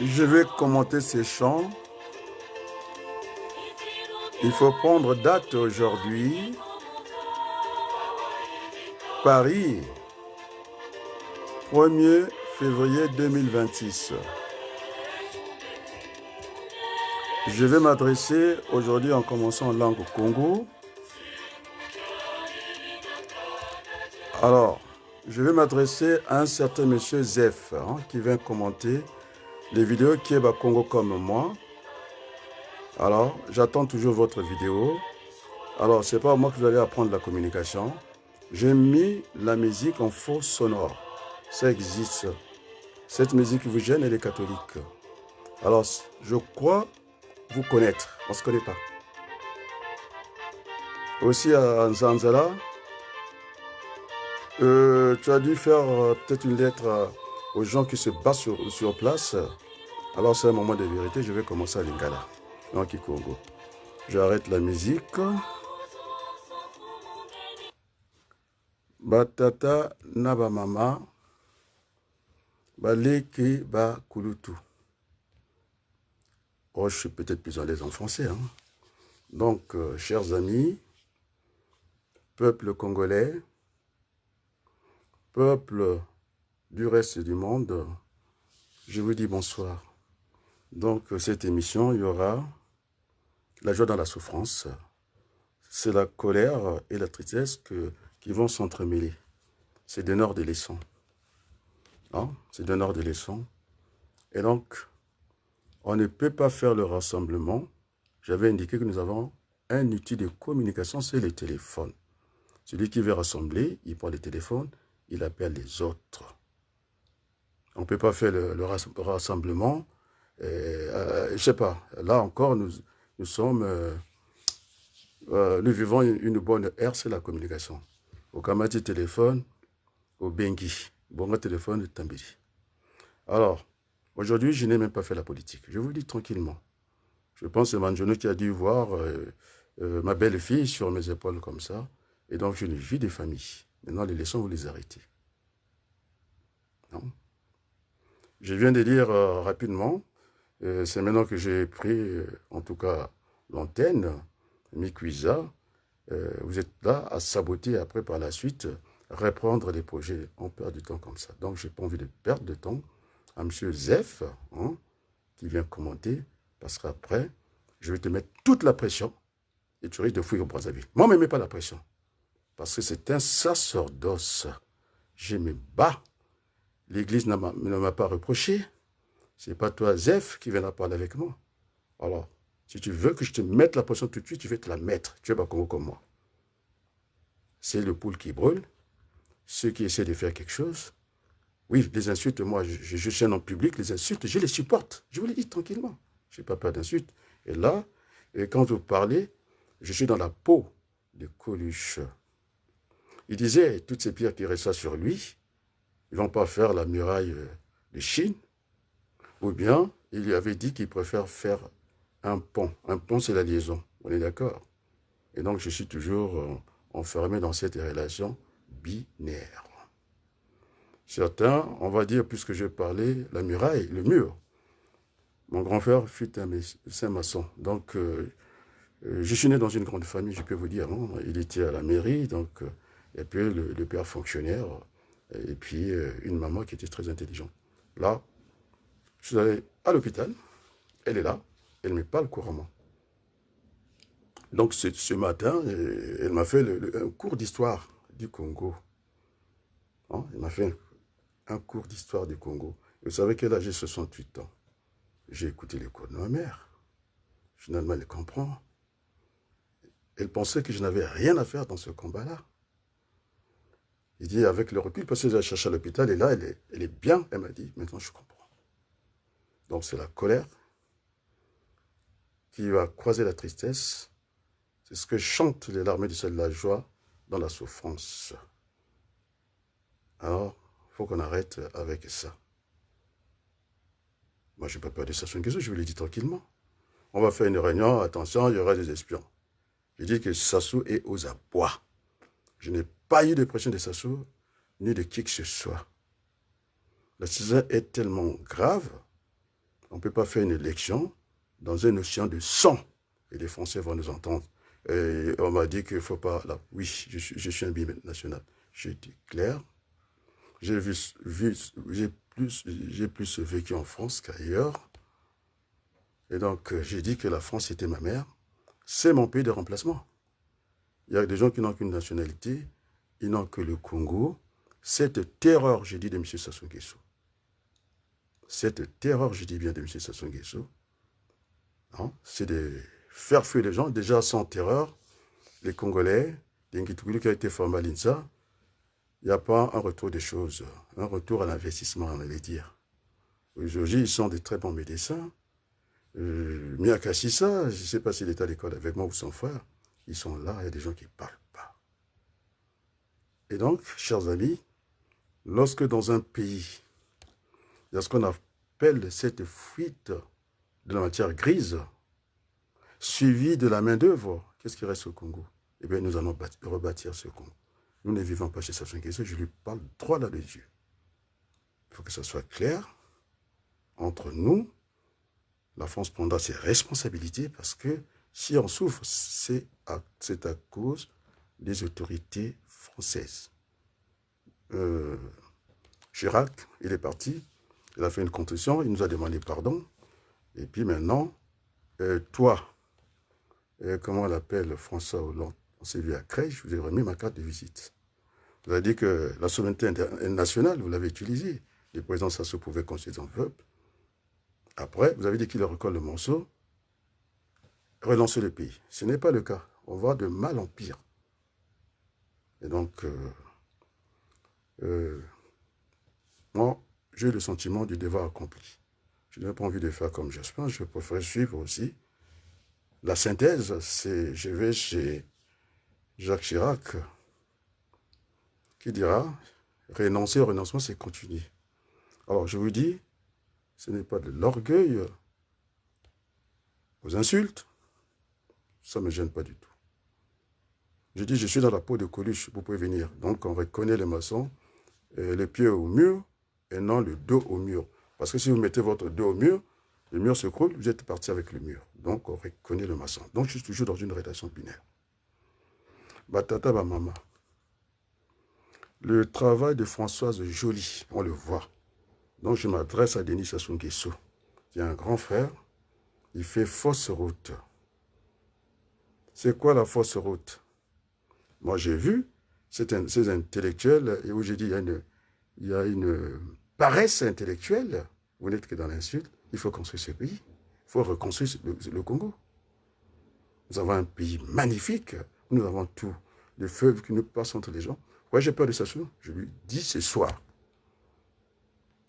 Je vais commenter ces chants. Il faut prendre date aujourd'hui. Paris, 1er février 2026. Je vais m'adresser aujourd'hui en commençant en langue Congo. Alors, je vais m'adresser à un certain monsieur Zef qui vient commenter les vidéos qui est bas Congo comme moi. Alors, j'attends toujours votre vidéo. Alors, c'est pas moi que vous allez apprendre la communication. J'ai mis la musique en faux sonore. Ça existe. Cette musique qui vous gêne, elle est catholique. Alors, je crois vous connaître. On ne se connaît pas. Aussi à Nzanzala, tu as dû faire peut-être une lettre aux gens qui se battent sur place. Alors, c'est un moment de vérité. Je vais commencer à Lingala, en Kikongo. J'arrête la musique. Batata naba mama baleki ba kulutu. Oh, je suis peut-être plus à l'aise en français. Donc, chers amis, peuple congolais, peuple du reste du monde, je vous dis bonsoir. Donc, cette émission, il y aura la joie dans la souffrance. C'est la colère et la tristesse qui vont s'entremêler. C'est donneur de leçons. C'est donneur de leçons. Et donc, on ne peut pas faire le rassemblement. J'avais indiqué que nous avons un outil de communication, c'est le téléphone. Celui qui veut rassembler, il prend le téléphone, il appelle les autres. On ne peut pas faire le rassemblement. Je ne sais pas. Là encore, nous vivons une bonne ère, c'est la communication. Au Kamati téléphone, au Bengi, bon téléphone de Tambiri. Alors, aujourd'hui, je n'ai même pas fait la politique. Je vous le dis tranquillement. Je pense que c'est Manjono qui a dû voir ma belle-fille sur mes épaules comme ça. Et donc, je ne vis des familles. Maintenant, les leçons, vous les arrêtez. Non. Je viens de dire rapidement, c'est maintenant que j'ai pris, en tout cas, l'antenne, Mikuiza. Vous êtes là à saboter après, par la suite, reprendre les projets. On perd du temps comme ça. Donc, je n'ai pas envie de perdre de temps à M. Zef, qui vient commenter, parce qu'après, je vais te mettre toute la pression et tu risques de fouiller au Brazzaville. Moi, je ne mets pas la pression, parce que c'est un sacerdoce. Je me bats. L'Église ne m'a pas reproché. Ce n'est pas toi, Zef, qui viendra parler avec moi. Alors, si tu veux que je te mette la pression tout de suite, tu vas te la mettre. Tu es pas Congo comme moi. C'est le poule qui brûle. Ceux qui essaient de faire quelque chose. Oui, les insultes, moi, je suis un homme public, les insultes, je les supporte. Je vous le dis tranquillement. Je n'ai pas peur d'insultes. Et là, quand vous parlez, je suis dans la peau de Coluche. Il disait, toutes ces pierres qui restent sur lui, ils ne vont pas faire la muraille de Chine. Ou bien, il lui avait dit qu'il préfère faire un pont. Un pont, c'est la liaison. On est d'accord? Et donc, je suis toujours enfermé dans cette relation binaire. Certains, on va dire, puisque je parlais, la muraille, le mur. Mon grand frère fut un maçon. Donc, je suis né dans une grande famille, je peux vous dire. Il était à la mairie, donc et puis le père fonctionnaire, et puis une maman qui était très intelligente. Là, je suis allé à l'hôpital, elle est là, elle me parle couramment. Donc ce matin, elle m'a fait un cours d'histoire du Congo. Hein. Elle m'a fait un cours d'histoire du Congo. Et vous savez quel âge j'ai 68 ans. J'ai écouté les cours de ma mère. Finalement, elle comprend. Elle pensait que je n'avais rien à faire dans ce combat-là. Il dit avec le recul, parce que j'ai cherché à l'hôpital, et là, elle est bien. Elle m'a dit, maintenant je comprends. Donc c'est la colère qui va croiser la tristesse. C'est ce que chantent les larmes du ciel de la joie dans la souffrance. Alors, il faut qu'on arrête avec ça. Moi, je n'ai pas peur de Sassou Nguesso, je vous l'ai dit tranquillement. On va faire une réunion, attention, il y aura des espions. Je dis que Sassou est aux abois. Je n'ai pas eu de pression de Sassou, ni de qui que ce soit. La situation est tellement grave, on ne peut pas faire une élection dans un océan de sang. Et les Français vont nous entendre. Et on m'a dit qu'il ne faut pas... Là, oui, je suis un binational. Je dis clair. J'ai plus vécu en France qu'ailleurs. Et donc, j'ai dit que la France était ma mère. C'est mon pays de remplacement. Il y a des gens qui n'ont qu'une nationalité. Ils n'ont que le Congo. Cette terreur, j'ai dit, de M. Sassou Nguesso. Cette terreur, je dis bien, de M. Sassou Nguesso, hein, c'est de faire fuir les gens. Déjà, sans terreur, les Congolais, les Ngitougulu qui a été formé à l'INSA, il n'y a pas un retour des choses, un retour à l'investissement, on allait dire. Aujourd'hui, ils sont de très bons médecins. Miaka Sissa, je ne sais pas s'il est à l'école avec moi ou son frère, ils sont là, il y a des gens qui ne parlent pas. Et donc, chers amis, lorsque dans un pays, il y a ce qu'on appelle cette fuite de la matière grise, suivie de la main-d'œuvre, qu'est-ce qui reste au Congo? Eh bien, nous allons rebâtir ce Congo. Nous ne vivons pas chez Sassou Nguesso, je lui parle droit là des yeux. Il faut que ça soit clair. Entre nous, la France prendra ses responsabilités parce que si on souffre, c'est à cause des autorités françaises. Chirac, il est parti, il a fait une contrition, il nous a demandé pardon. Et puis maintenant, toi, comment on l'appelle, François Hollande, on s'est vu à Crèche, je vous ai remis ma carte de visite. Vous avez dit que la souveraineté nationale, vous l'avez utilisée. Le président Sassou pouvait construire son peuple. Après, vous avez dit qu'il recolle le morceau, relancer le pays. Ce n'est pas le cas. On va de mal en pire. Et donc, moi, j'ai le sentiment du devoir accompli. Je n'ai pas envie de faire comme Jospin, je préfère suivre aussi. La synthèse, c'est, je vais chez Jacques Chirac, qui dira, renoncer au renoncement, c'est continuer. Alors, je vous dis, ce n'est pas de l'orgueil, aux insultes, ça ne me gêne pas du tout. Je dis, je suis dans la peau de Coluche, vous pouvez venir. Donc, on reconnaît les maçons, les pieds au mur, et non le dos au mur. Parce que si vous mettez votre dos au mur, le mur se croule, vous êtes parti avec le mur. Donc, on reconnaît le maçon. Donc, je suis toujours dans une rédaction binaire. Batata, ba mama. Le travail de Françoise Joly, on le voit. Donc, je m'adresse à Denis Sassou Nguesso. Il y a un grand frère, il fait fausse route. C'est quoi la fausse route? Moi, j'ai vu ces intellectuels, et où j'ai dit, il y a une paresse intellectuelle. Vous n'êtes que dans l'insulte. Il faut construire ce pays. Il faut reconstruire le Congo. Nous avons un pays magnifique. Nous avons tout. Le feu qui nous passe entre les gens. Ouais, j'ai peur de Sassou. Je lui dis ce soir.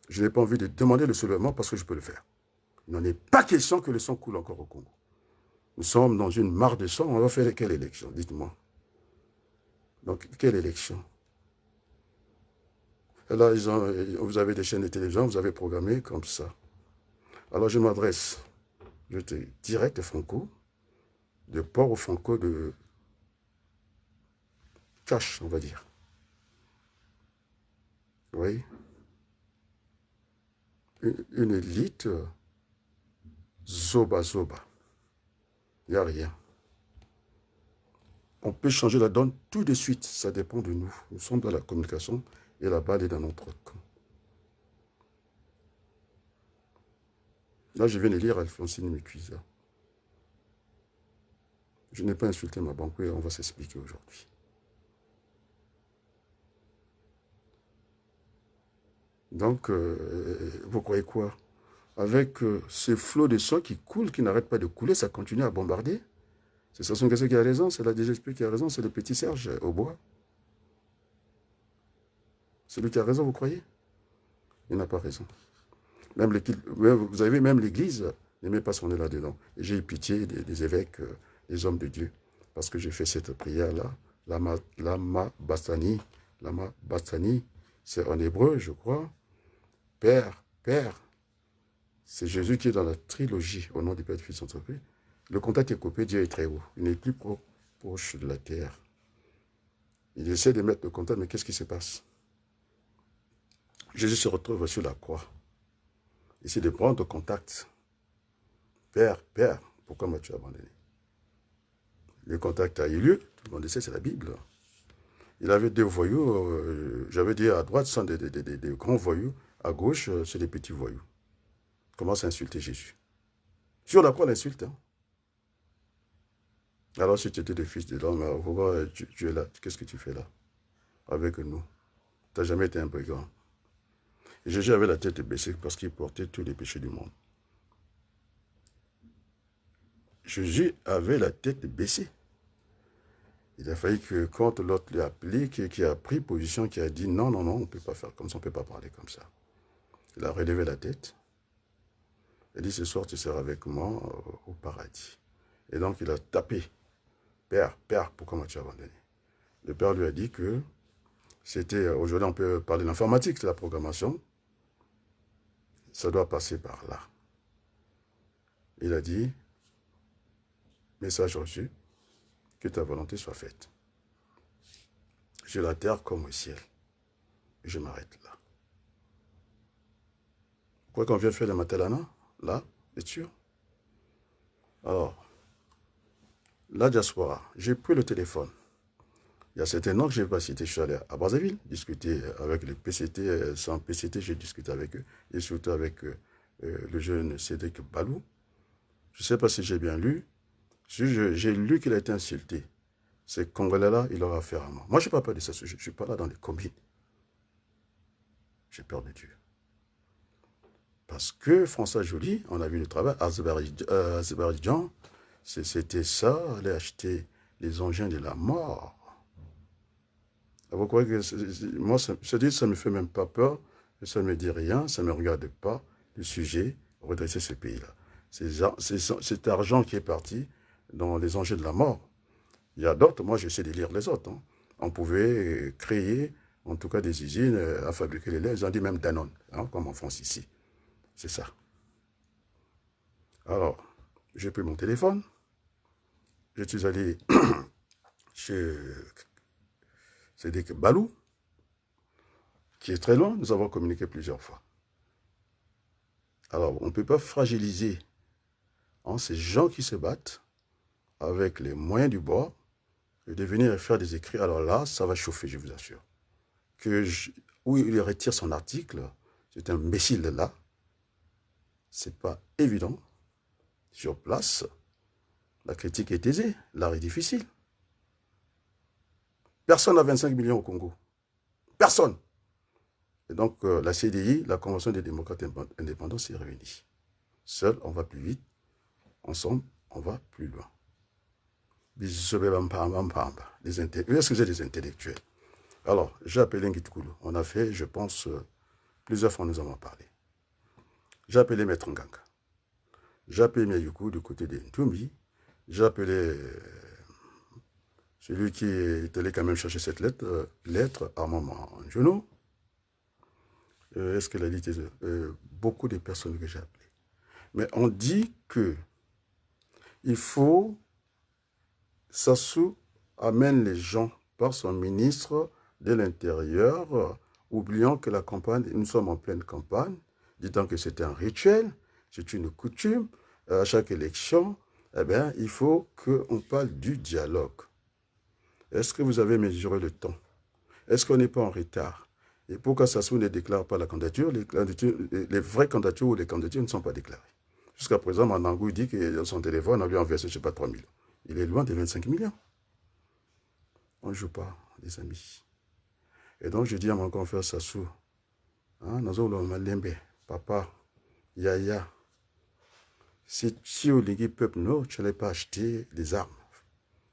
Je n'ai pas envie de demander le soulèvement parce que je peux le faire. Il n'en est pas question que le sang coule encore au Congo. Nous sommes dans une mare de sang. On va faire quelle élection? Dites-moi. Donc, quelle élection? Et là, vous avez des chaînes de télévision, vous avez programmé comme ça. Alors, je m'adresse, je te direct Franco, de Port au Franco de Cash, on va dire. Oui. Une élite zoba. Il n'y a rien. On peut changer la donne tout de suite. Ça dépend de nous. Nous sommes dans la communication et la balle est dans notre camp. Là, je viens de lire Alphonsine Mikuisa. Je n'ai pas insulté ma banque et on va s'expliquer aujourd'hui. Donc, vous croyez quoi? Avec ce flot de sang qui coule, qui n'arrête pas de couler, ça continue à bombarder. C'est Sassou Nguesso qui a raison, c'est la DGSP qui a raison, c'est le petit Serge au bois. C'est lui qui a raison, vous croyez? Il n'a pas raison. Vous avez même l'Église ne met pas son nez là-dedans. J'ai eu pitié des évêques, des hommes de Dieu, parce que j'ai fait cette prière-là, Lama Bastani, c'est en hébreu, je crois. Père, Père, c'est Jésus qui est dans la trilogie, au nom du Père, du Fils, Saint-Esprit. Le contact est coupé, Dieu est très haut. Il n'est plus proche de la terre. Il essaie de mettre le contact, mais qu'est-ce qui se passe? Jésus se retrouve sur la croix. Il essaie de prendre contact. Père, Père, pourquoi m'as-tu abandonné? Le contact a eu lieu, tout le monde le sait, c'est la Bible. Il avait deux voyous, j'avais dit à droite, ce sont des grands voyous, à gauche, c'est des petits voyous. Commence à insulter Jésus. Sur la croix, l'insulte. Hein? Alors, si tu étais le fils de l'homme, pourquoi tu es là? Qu'est-ce que tu fais là? Avec nous. Tu n'as jamais été un brigand. Et Jésus avait la tête baissée parce qu'il portait tous les péchés du monde. Jésus avait la tête baissée. Il a fallu que quand l'autre lui applique, qui a pris position, qui a dit non, non, non, on ne peut pas faire comme ça, on ne peut pas parler comme ça. Il a relevé la tête. Il a dit ce soir tu seras avec moi au paradis. Et donc il a tapé. Père, Père, pourquoi m'as-tu abandonné? Le Père lui a dit que c'était, aujourd'hui on peut parler de l'informatique, c'est la programmation. Ça doit passer par là. Il a dit, message reçu, que ta volonté soit faite. Sur la terre comme au ciel. Je m'arrête là. Quoi qu'on vient faire le Matalana, là, c'est sûr. Alors, la diaspora, j'ai pris le téléphone. Il y a certains noms que je n'ai pas cités. Je suis allé à Brazzaville, discuter avec les PCT, sans PCT, j'ai discuté avec eux, et surtout avec le jeune Cédric Balou. Je ne sais pas si j'ai bien lu. J'ai lu qu'il a été insulté. Ces Congolais-là, il aura affaire à moi. Moi, je n'ai pas peur de ça. Je ne suis pas là dans les combines. J'ai peur de Dieu. Parce que François Joly, on a vu le travail, Azerbaïdjan, c'était ça, aller acheter les engins de la mort. Vous croyez que moi, ça ne me fait même pas peur, ça ne me dit rien, ça ne me regarde pas, le sujet, redresser ce pays-là. Cet argent qui est parti dans les engins de la mort. Il y a d'autres, moi j'essaie de lire les autres. Hein. On pouvait créer, en tout cas des usines à fabriquer les laits, ils ont dit même Danone, hein, comme en France ici. C'est ça. Alors, j'ai pris mon téléphone, je suis allé chez Cédric Balou, qui est très loin, nous avons communiqué plusieurs fois. Alors, on ne peut pas fragiliser hein, ces gens qui se battent avec les moyens du bord et de venir faire des écrits. Alors là, ça va chauffer, je vous assure. Où il retire son article, c'est un imbécile là. C'est pas évident. Sur place, la critique est aisée, l'art est difficile. Personne n'a 25 millions au Congo. Personne. Et donc, la CDI, la Convention des démocrates indépendants, s'est réunie. Seul, on va plus vite. Ensemble, on va plus loin. Excusez des intellectuels. Alors, j'ai appelé Ngitkoulou. On a fait, je pense, plusieurs fois nous avons parlé. J'ai appelé Maître Nganga. J'ai appelé Miyayuku du côté de Ntumbi. J'ai appelé celui qui est allé quand même chercher cette lettre Armand Jono. Est-ce qu'elle a dit beaucoup de personnes que j'ai appelées. Mais on dit que il faut Sassou amène les gens par son ministre de l'Intérieur, oubliant que la campagne, nous sommes en pleine campagne, disant que c'est un rituel, c'est une coutume, à chaque élection, eh bien, il faut qu'on parle du dialogue. Est-ce que vous avez mesuré le temps? Est-ce qu'on n'est pas en retard? Et pourquoi Sassou ne déclare pas la candidature? Les vraies candidatures ou les candidatures ne sont pas déclarées. Jusqu'à présent, Manangou dit que son téléphone, on lui a enversé, je ne sais pas, 3 millions. Il est loin des 25 millions. On ne joue pas, les amis. Et donc, je dis à mon confrère Sassou, papa, Yaya, si au Ligue Peuple, non, tu n'allais pas acheter des armes.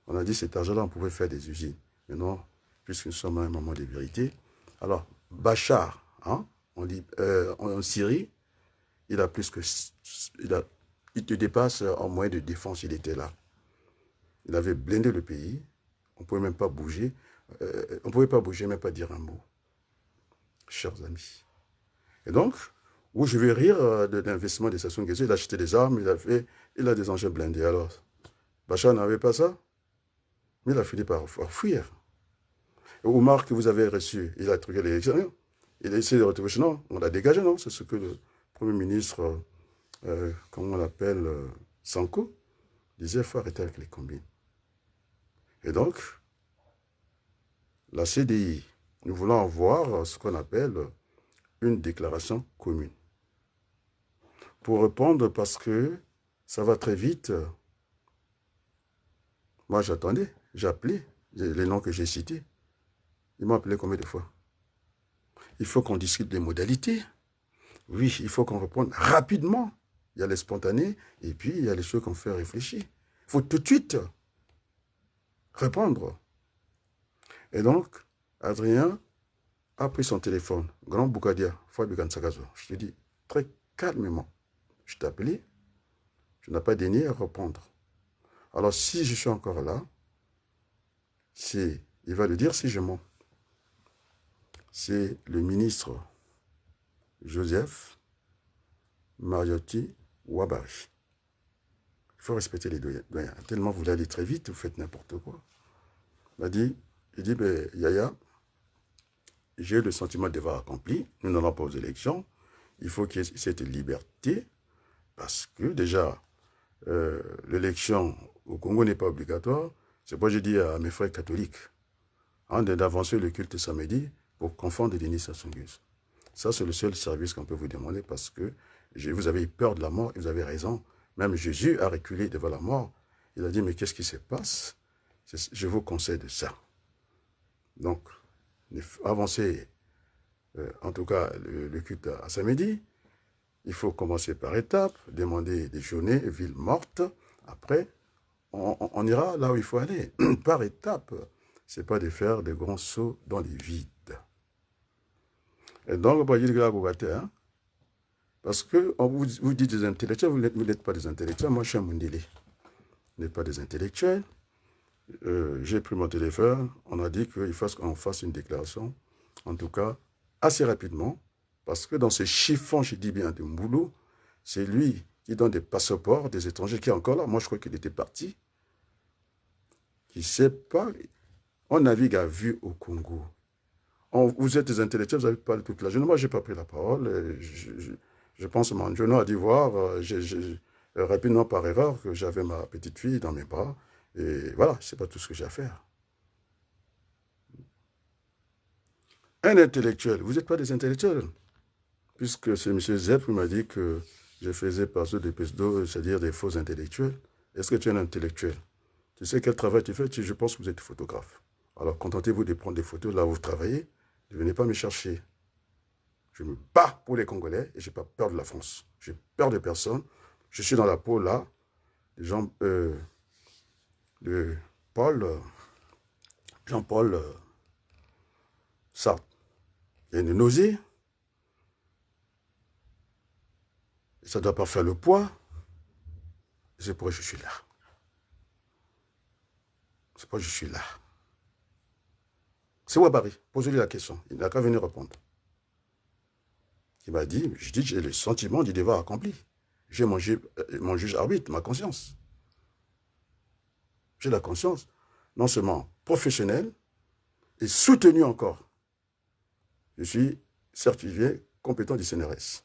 On a dit cet argent-là, on pouvait faire des usines. Mais non, puisque nous sommes à un moment de vérité. Alors, Bachar, en Syrie, il a plus que... Il te dépasse en moyen de défense, il était là. Il avait blindé le pays. On ne pouvait même pas bouger. On ne pouvait pas bouger, même pas dire un mot. Chers amis. Et donc, où je vais rire de l'investissement de Sassou Nguesso, il a acheté des armes, il a des engins blindés. Alors, Bachar n'avait pas ça, mais il a fini par fuir. Et Oumar, que vous avez reçu, il a truqué l'élection. Il a essayé de retrouver, non, on l'a dégagé, non? C'est ce que le Premier ministre, comment on l'appelle, Sanko, disait, il faut arrêter avec les combines. Et donc, la CDI, nous voulons avoir ce qu'on appelle une déclaration commune. Pour répondre, parce que ça va très vite, moi j'attendais, j'ai appelé les noms que j'ai cités. Ils m'ont appelé combien de fois? Il faut qu'on discute des modalités. Oui, il faut qu'on réponde rapidement. Il y a les spontanés et puis il y a les choses qu'on fait réfléchir. Il faut tout de suite répondre. Et donc, Adrien a pris son téléphone. Grand Boukadia, Fabi Gansagazo. Je te dis très calmement. Je t'ai appelé. Tu n'as pas daigné à répondre. Alors, si je suis encore là, il va le dire si je mens. C'est le ministre Joseph Mariotti Ouabari. Il faut respecter les doyens. Tellement vous voulez aller très vite, vous faites n'importe quoi. Il dit, ben, Yaya, j'ai le sentiment de devoir accompli. Nous n'allons pas aux élections. Il faut qu'il y ait cette liberté. Parce que déjà, l'élection au Congo n'est pas obligatoire. C'est pourquoi j'ai dit à mes frères catholiques d'avancer le culte samedi pour confondre Denis Sassou Nguesso. Ça, c'est le seul service qu'on peut vous demander parce que vous avez eu peur de la mort et vous avez raison. Même Jésus a reculé devant la mort. Il a dit, mais qu'est-ce qui se passe? Je vous conseille de ça. Donc, avancer, en tout cas, le culte à samedi. Il faut commencer par étapes, demander des journées, villes mortes. Après, on ira là où il faut aller. Par étapes. Ce n'est pas de faire des grands sauts dans les vides. Et donc, parce que vous dites des intellectuels, vous n'êtes pas des intellectuels. Moi, je suis un Mundélé. Vous n'êtes pas des intellectuels. J'ai pris mon téléphone. On a dit qu'il faut qu'on fasse une déclaration, en tout cas, assez rapidement. Parce que dans ce chiffon, je dis bien, de Mboulou, c'est lui qui donne des passeports des étrangers qui est encore là. Moi, je crois qu'il était parti. Qui ne sait pas. On navigue à vue au Congo. Vous êtes des intellectuels, vous avez parlé toute la journée. Moi, je n'ai pas pris la parole. Je pense que Manjono a dû voir, rapidement par erreur, que j'avais ma petite fille dans mes bras. Et voilà, ce n'est pas tout ce que j'ai à faire. Un intellectuel, vous n'êtes pas des intellectuels. Puisque c'est M. Zep qui m'a dit que je faisais partie des PSDO, c'est-à-dire des faux intellectuels. Est-ce que tu es un intellectuel? Tu sais quel travail tu fais? Je pense que vous êtes photographe. Alors, contentez-vous de prendre des photos là où vous travaillez. Ne venez pas me chercher. Je me bats pour les Congolais et je n'ai pas peur de la France. J'ai peur de personne. Je suis dans la peau là, des gens de Jean-Paul Sartre. Il y a une nausée. Ça ne doit pas faire le poids. C'est pourquoi je suis là. C'est pourquoi je suis là. C'est Ouabari. Posez-lui la question. Il n'a qu'à venir répondre. Il m'a dit, j'ai le sentiment du devoir accompli. J'ai mon juge arbitre, ma conscience. J'ai la conscience, non seulement professionnelle, et soutenue encore. Je suis certifié compétent du CNRS.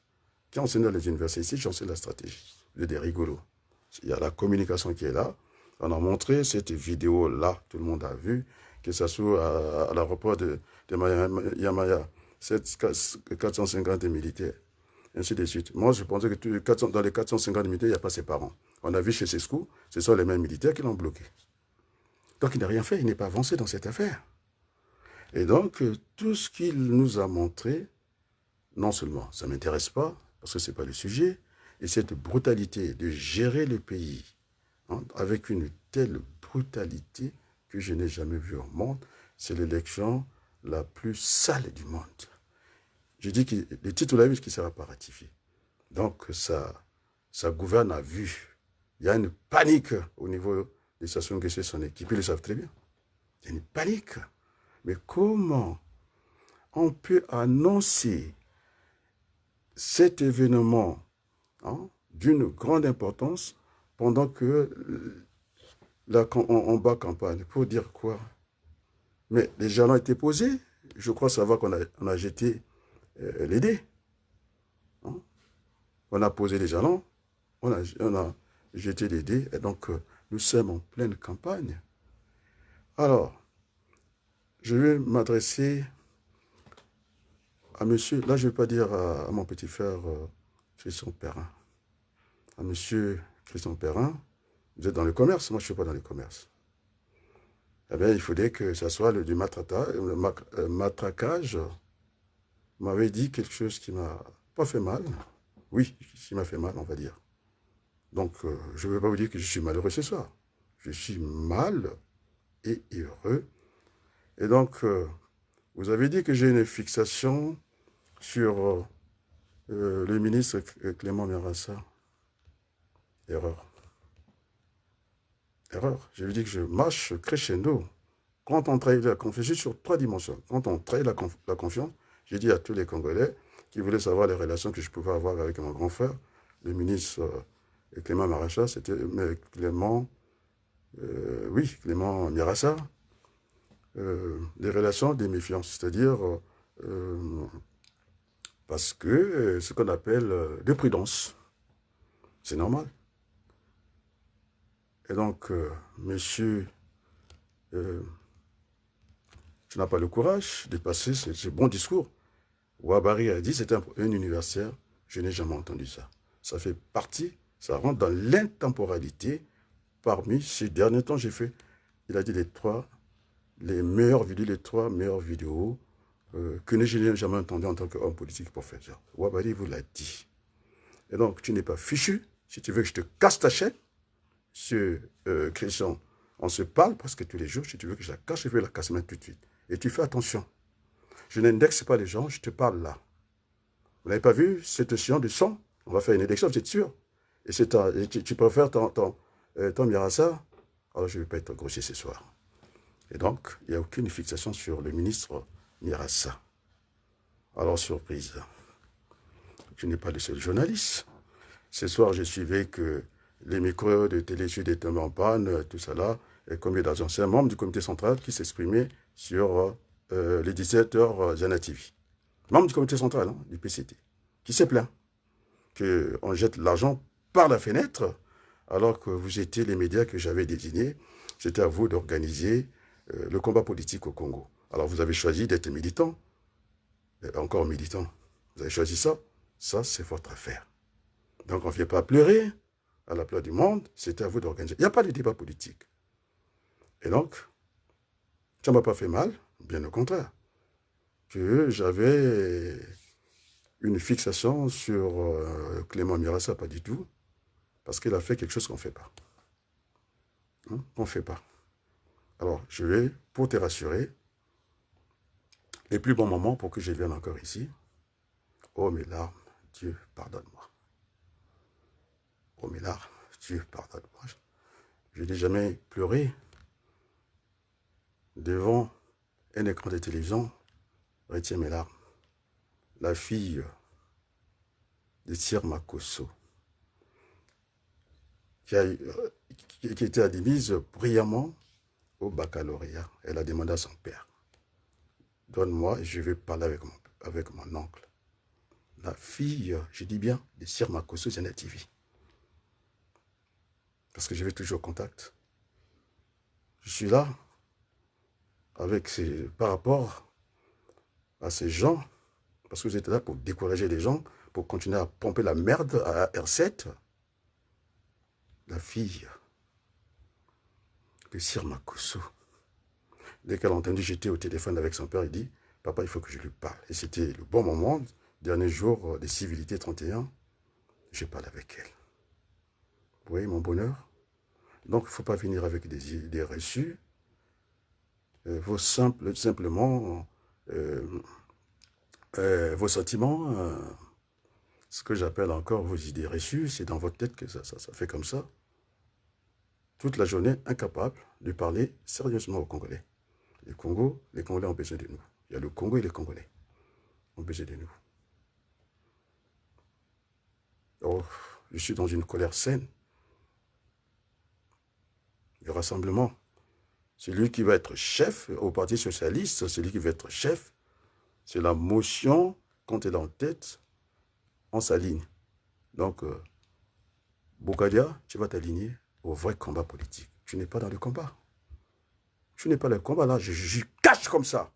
Qui enseigne dans les universités ici, j'enseigne la stratégie. Des rigolos. Il y a la communication qui est là. On a montré cette vidéo-là, tout le monde a vu, que ce soit à l'aéroport de Yamaya, 450 militaires, ainsi de suite. Moi, je pensais que dans les 450 militaires, il n'y a pas ses parents. On a vu chez Sescou, ce sont les mêmes militaires qui l'ont bloqué. Donc, il n'a rien fait, il n'est pas avancé dans cette affaire. Et donc, tout ce qu'il nous a montré, non seulement ça ne m'intéresse pas, parce que ce n'est pas le sujet, et cette brutalité de gérer le pays hein, avec une telle brutalité que je n'ai jamais vue au monde, c'est l'élection la plus sale du monde. Je dis que le titre de la qui ne sera pas ratifié. Donc, ça gouverne à vue. Il y a une panique au niveau de Sassou Nguesso et son équipe. Ils le savent très bien. Il y a une panique. Mais comment on peut annoncer cet événement hein, d'une grande importance pendant que on bat campagne? Pour dire quoi? Mais les jalons ont été posés. Je crois savoir qu'on a jeté les dés. Hein? On a posé les jalons, on a jeté les dés, et donc nous sommes en pleine campagne. Alors, je vais m'adresser à monsieur, là je ne vais pas dire à mon petit frère Christian Perrin, à monsieur Christian Perrin, vous êtes dans le commerce, moi je ne suis pas dans le commerce. Eh bien, il faudrait que ça soit du matraquage. Vous m'avez dit quelque chose qui m'a pas fait mal. Oui, qui m'a fait mal, on va dire. Donc, je ne veux pas vous dire que je suis malheureux ce soir. Je suis mal et heureux. Et donc, vous avez dit que j'ai une fixation sur le ministre Clément Merassa. Erreur. Erreur. Je vous dis que je marche crescendo. Quand on trahit la confiance, je suis sur 3 dimensions. Quand on trahit la confiance, j'ai dit à tous les Congolais qui voulaient savoir les relations que je pouvais avoir avec mon grand frère, le ministre Clément Merassa, c'était Clément Merassa, des relations de méfiance, c'est-à-dire parce que ce qu'on appelle de prudence, c'est normal. Et donc, monsieur, tu n'as pas le courage de passer ce bon discours. Ouabari a dit, c'est un universitaire, je n'ai jamais entendu ça. Ça fait partie, ça rentre dans l'intemporalité. Parmi ces derniers temps, j'ai fait, il a dit les 3 meilleures vidéos que je n'ai jamais entendu en tant qu'homme politique pour faire ça. Ouabari vous l'a dit. Et donc, tu n'es pas fichu. Si tu veux que je te casse ta chaîne, Christian, on se parle presque tous les jours. Si tu veux que je la casse, je vais la casser maintenant tout de suite. Et tu fais attention. Je n'indexe pas les gens, je te parle là. Vous n'avez pas vu cette science de sang? On va faire une élection, vous êtes sûr? Et tu préfères ton Merassa? Alors, je ne vais pas être grossier ce soir. Et donc, il n'y a aucune fixation sur le ministre Merassa. Alors, surprise. Tu n'es pas le seul journaliste. Ce soir, je suivais que les micros de Télé Sud étaient en panne, tout ça là, et combien d'argent? C'est un membre du comité central qui s'exprimait sur les 17h Zana TV. Membre du comité central, hein, du PCT, qui s'est plaint qu'on jette l'argent par la fenêtre, alors que vous étiez les médias que j'avais désignés. C'était à vous d'organiser le combat politique au Congo. Alors vous avez choisi d'être militant, encore militant. Vous avez choisi ça, c'est votre affaire. Donc on ne vient pas pleurer à la place du monde, c'était à vous d'organiser. Il n'y a pas de débat politique. Et donc, ça ne m'a pas fait mal, bien au contraire. Que j'avais une fixation sur Clément Merassa, pas du tout, parce qu'il a fait quelque chose qu'on ne fait pas. Hein, qu'on ne fait pas. Alors, je vais, pour te rassurer, les plus bons moments pour que je vienne encore ici. Oh mes larmes, Dieu, pardonne-moi. Oh mes larmes, Dieu, pardonne-moi. Je n'ai jamais pleuré devant un écran de télévision. Retiens mes larmes. La fille de Sir Makosso, qui était admise brillamment au baccalauréat. Elle a demandé à son père, donne-moi et je vais parler avec mon oncle. La fille, je dis bien, de Sir Makosso Zana TV. Parce que je vais toujours au contact. Je suis là, par rapport à ces gens, parce que vous êtes là pour décourager les gens, pour continuer à pomper la merde à R7. La fille de Sir Makosso, dès qu'elle a entendu j'étais au téléphone avec son père, il dit « Papa, il faut que je lui parle. » Et c'était le bon moment, dernier jour des civilités 31, j'ai parlé avec elle. Vous voyez mon bonheur? Donc, il ne faut pas venir avec des idées reçues. Il faut simplement vos sentiments, ce que j'appelle encore vos idées reçues, c'est dans votre tête que ça fait comme ça. Toute la journée, incapable de parler sérieusement aux Congolais. Les Congolais ont besoin de nous. Il y a le Congo et les Congolais ont besoin de nous. Oh, je suis dans une colère saine. Le rassemblement. Celui qui va être chef au Parti socialiste, celui qui va être chef, c'est la motion, quand elle est en tête, on s'aligne. Donc, Bougadia, tu vas t'aligner au vrai combat politique. Tu n'es pas dans le combat. Tu n'es pas dans le combat, là, je cache comme ça.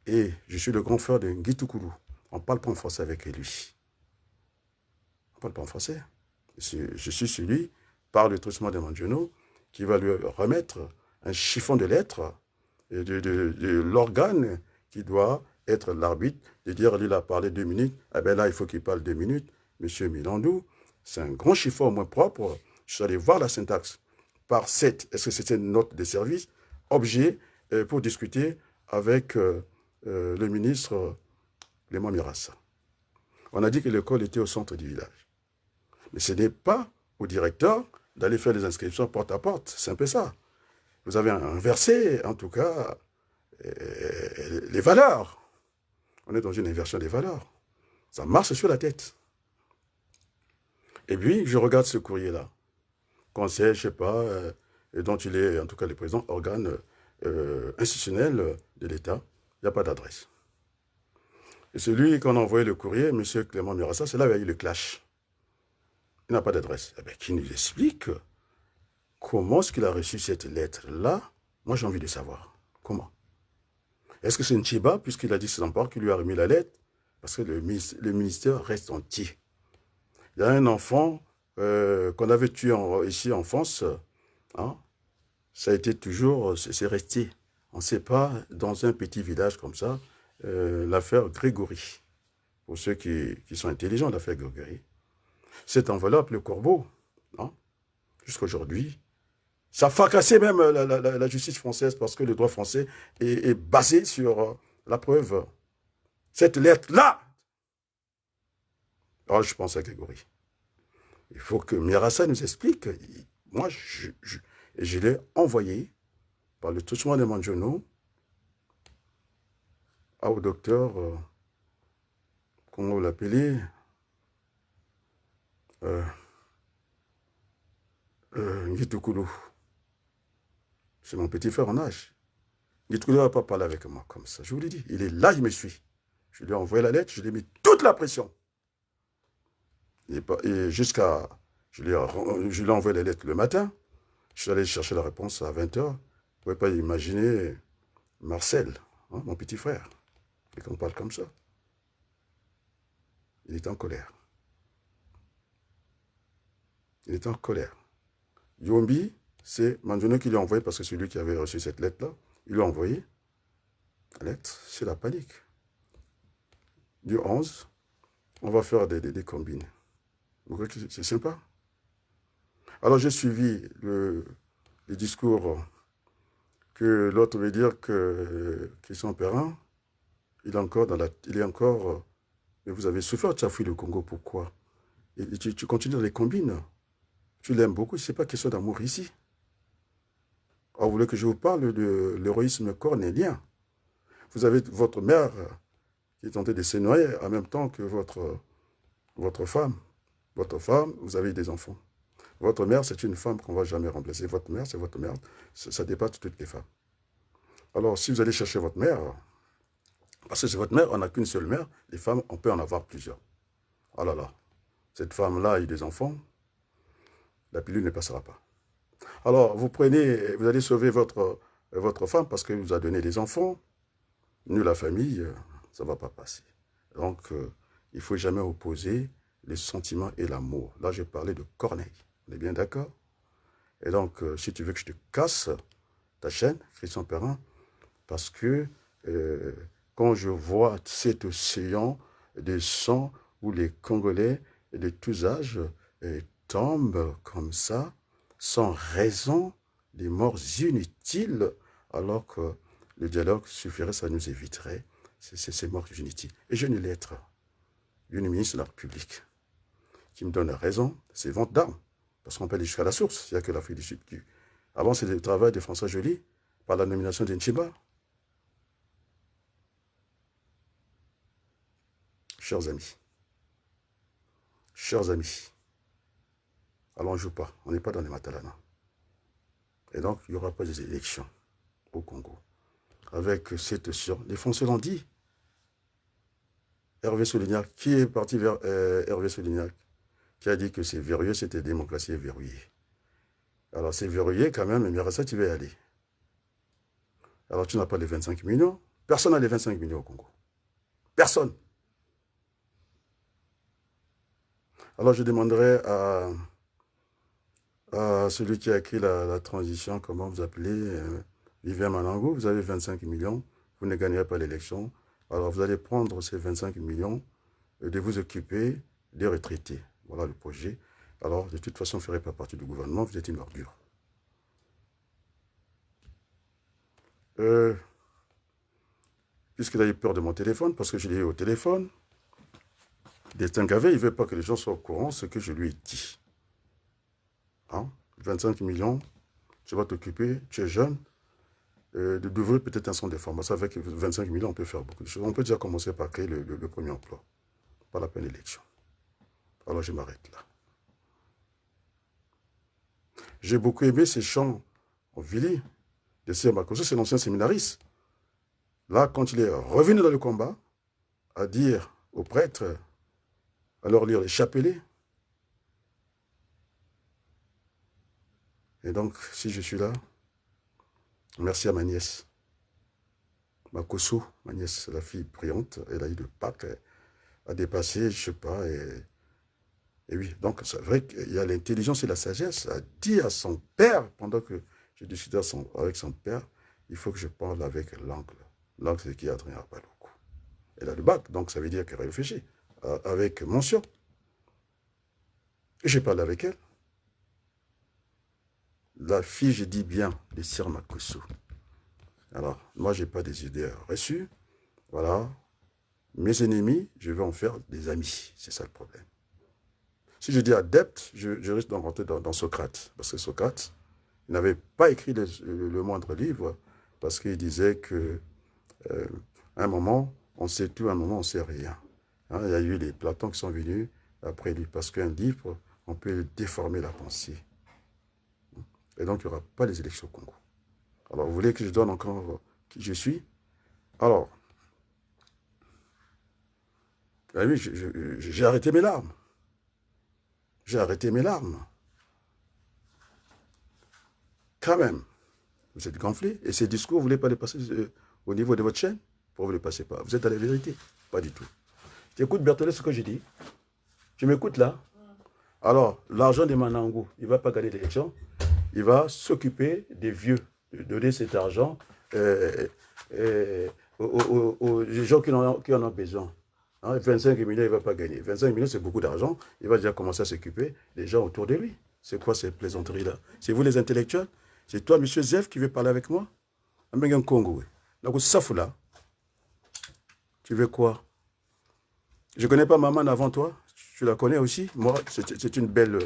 Et je suis le grand frère de Ngitoukulu. On ne parle pas en français avec lui. On ne parle pas en français. Je suis celui, par le truchement de Mandiono, qui va lui remettre un chiffon de lettres et de l'organe qui doit être l'arbitre, de dire, lui, il a parlé 2 minutes, eh bien là, il faut qu'il parle 2 minutes. Monsieur Milandou, c'est un grand chiffon au moins propre. Je suis allé voir la syntaxe. Par 7, est-ce que c'était une note de service? Objet pour discuter avec le ministre Clément Mirassa. On a dit que l'école était au centre du village. Mais ce n'est pas au directeur d'aller faire des inscriptions porte à porte. C'est un peu ça. Vous avez inversé, en tout cas, les valeurs. On est dans une inversion des valeurs. Ça marche sur la tête. Et puis, je regarde ce courrier-là. Conseil, je ne sais pas, dont il est, en tout cas, le président, organe institutionnel de l'État. Il n'y a pas d'adresse. Et celui qu'on a envoyé le courrier, M. Clément Mirassa, c'est là où il y a eu le clash. Il n'a pas d'adresse. Eh bien, qui nous explique comment est-ce qu'il a reçu cette lettre-là? Moi, j'ai envie de savoir. Comment? Est-ce que c'est Nchiba, puisqu'il a dit c'est Zampar qui lui a remis la lettre? Parce que le ministère reste entier. Il y a un enfant qu'on avait tué ici en France. Hein? Ça a été toujours, c'est resté. On ne sait pas, dans un petit village comme ça, l'affaire Grégory. Pour ceux qui sont intelligents, l'affaire Grégory. Cette enveloppe, le corbeau, hein, jusqu'à aujourd'hui, ça fracassé même la justice française parce que le droit français est basé sur la preuve. Cette lettre-là, alors je pense à Grégory. Il faut que Mirassa nous explique. Moi, je l'ai envoyé par le touchement de Mandiono au docteur, comment vous l'appelez, Ngitoukulu. C'est mon petit frère en âge. Ngitoukulu ne va pas parler avec moi comme ça. Je vous l'ai dit, il est là, il me suit. Je lui ai envoyé la lettre, je lui ai mis toute la pression. Et jusqu'à... Je lui ai envoyé la lettre le matin. Je suis allé chercher la réponse à 20h. Vous ne pouvez pas imaginer Marcel, hein, mon petit frère. Et qu'on parle comme ça. Il est en colère. Il est en colère. Yombi, c'est Mandiono qui lui a envoyé, parce que c'est lui qui avait reçu cette lettre-là. Il lui a envoyé la lettre, c'est la panique. Du 11, on va faire des combines. Vous voyez que c'est sympa? Alors j'ai suivi le discours que l'autre veut dire que Christian Perrin, il est encore, mais vous avez souffert, tu as fui le Congo, pourquoi? Et tu continues dans les combines. Tu l'aimes beaucoup, ce n'est pas question d'amour ici. Alors, vous voulez que je vous parle de l'héroïsme cornélien? Vous avez votre mère qui est tentée de se noyer en même temps que votre femme. Votre femme, vous avez des enfants. Votre mère, c'est une femme qu'on ne va jamais remplacer. Votre mère, c'est votre mère. Ça dépasse toutes les femmes. Alors, si vous allez chercher votre mère, parce que c'est votre mère, on n'a qu'une seule mère, les femmes, on peut en avoir plusieurs. Oh là là, cette femme-là a eu des enfants, la pilule ne passera pas. Alors, vous allez sauver votre votre femme parce qu'elle vous a donné des enfants. Nous, la famille, ça ne va pas passer. Donc, il ne faut jamais opposer les sentiments et l'amour. Là, j'ai parlé de Corneille. On est bien d'accord? Et donc, si tu veux que je te casse ta chaîne, Christian Perrin, parce que quand je vois cet océan de sang où les Congolais de tous âges tombent comme ça, sans raison, des morts inutiles, alors que le dialogue suffirait, ça nous éviterait ces morts inutiles. Et j'ai une lettre d'une ministre de la République qui me donne raison, c'est vente d'armes. Parce qu'on peut aller jusqu'à la source. Il n'y a que l'Afrique du Sud qui... Avant, c'était le travail de François Joly par la nomination d'Enchiba. Chers amis, alors on ne joue pas, on n'est pas dans les Matalana. Et donc, il n'y aura pas des élections au Congo. Avec cette sur... Les Français l'ont dit. Hervé Solignac, qui est parti vers Hervé Solignac, qui a dit que c'est verrouillé, c'était démocratie verrouillée. Alors c'est verrouillé quand même, mais ça, tu vas y aller. Alors tu n'as pas les 25 millions. Personne n'a les 25 millions au Congo. Personne. Alors je demanderai à celui qui a écrit la transition, comment vous appelez, Vivien Manango, vous avez 25 millions, vous ne gagnerez pas l'élection. Alors vous allez prendre ces 25 millions et de vous occuper des retraités. Voilà le projet. Alors de toute façon, vous ne ferez pas partie du gouvernement, vous êtes une ordure. Puisqu'il a eu peur de mon téléphone, parce que je l'ai eu au téléphone, Destingavé, il ne veut pas que les gens soient au courant de ce que je lui ai dit. Hein? 25 millions, tu vas t'occuper, tu es jeune, d'ouvrir peut-être un centre de formation. Avec 25 millions, on peut faire beaucoup de choses. On peut déjà commencer par créer le premier emploi. Pas la peine d'élection. Alors je m'arrête là. J'ai beaucoup aimé ces chants en Vili de Sir Makoso, c'est l'ancien séminariste. Là, quand il est revenu dans le combat, à dire aux prêtres, à leur lire les chapelets. Et donc, si je suis là, merci à ma nièce. Makoso, ma nièce, la fille brillante, elle a eu le Pâques, a dépassé, je ne sais pas, et oui, donc c'est vrai qu'il y a l'intelligence et la sagesse à dire à son père, pendant que je discutais avec son père, il faut que je parle avec l'oncle. L'oncle, c'est qui a traîné à Baloko. Elle a le bac, donc ça veut dire qu'elle réfléchit, avec mention. Et j'ai parlé avec elle. La fille, je dis bien, de Sir Makoso. Alors, moi, je n'ai pas des idées reçues. Voilà. Mes ennemis, je vais en faire des amis. C'est ça le problème. Si je dis adepte, je risque d'en rentrer dans Socrate. Parce que Socrate, il n'avait pas écrit le moindre livre, parce qu'il disait que un moment, on sait tout, un moment, on ne sait rien. Hein, il y a eu les Platons qui sont venus après lui, parce qu'un livre, on peut déformer la pensée. Et donc, il n'y aura pas les élections au Congo. Alors, vous voulez que je donne encore qui je suis? Alors, oui, j'ai arrêté mes larmes. J'ai arrêté mes larmes. Quand même, vous êtes gonflé. Et ces discours, vous ne voulez pas les passer au niveau de votre chaîne? Pourquoi vous ne les passez pas? Vous êtes à la vérité? Pas du tout. J'écoute Berthollet ce que je dis. Tu m'écoutes là? Alors, l'argent de Manango, il ne va pas gagner l'élection. Il va s'occuper des vieux, de donner cet argent aux gens qui en ont besoin. Hein, 25 millions, il ne va pas gagner. 25 millions, c'est beaucoup d'argent. Il va déjà commencer à s'occuper des gens autour de lui. C'est quoi ces plaisanteries-là? C'est vous les intellectuels? C'est toi, M. Zef, qui veut parler avec moi? Un Congo. Donc, ça fout là. Tu veux quoi? Je ne connais pas maman avant toi. Tu la connais aussi? Moi, c'est une belle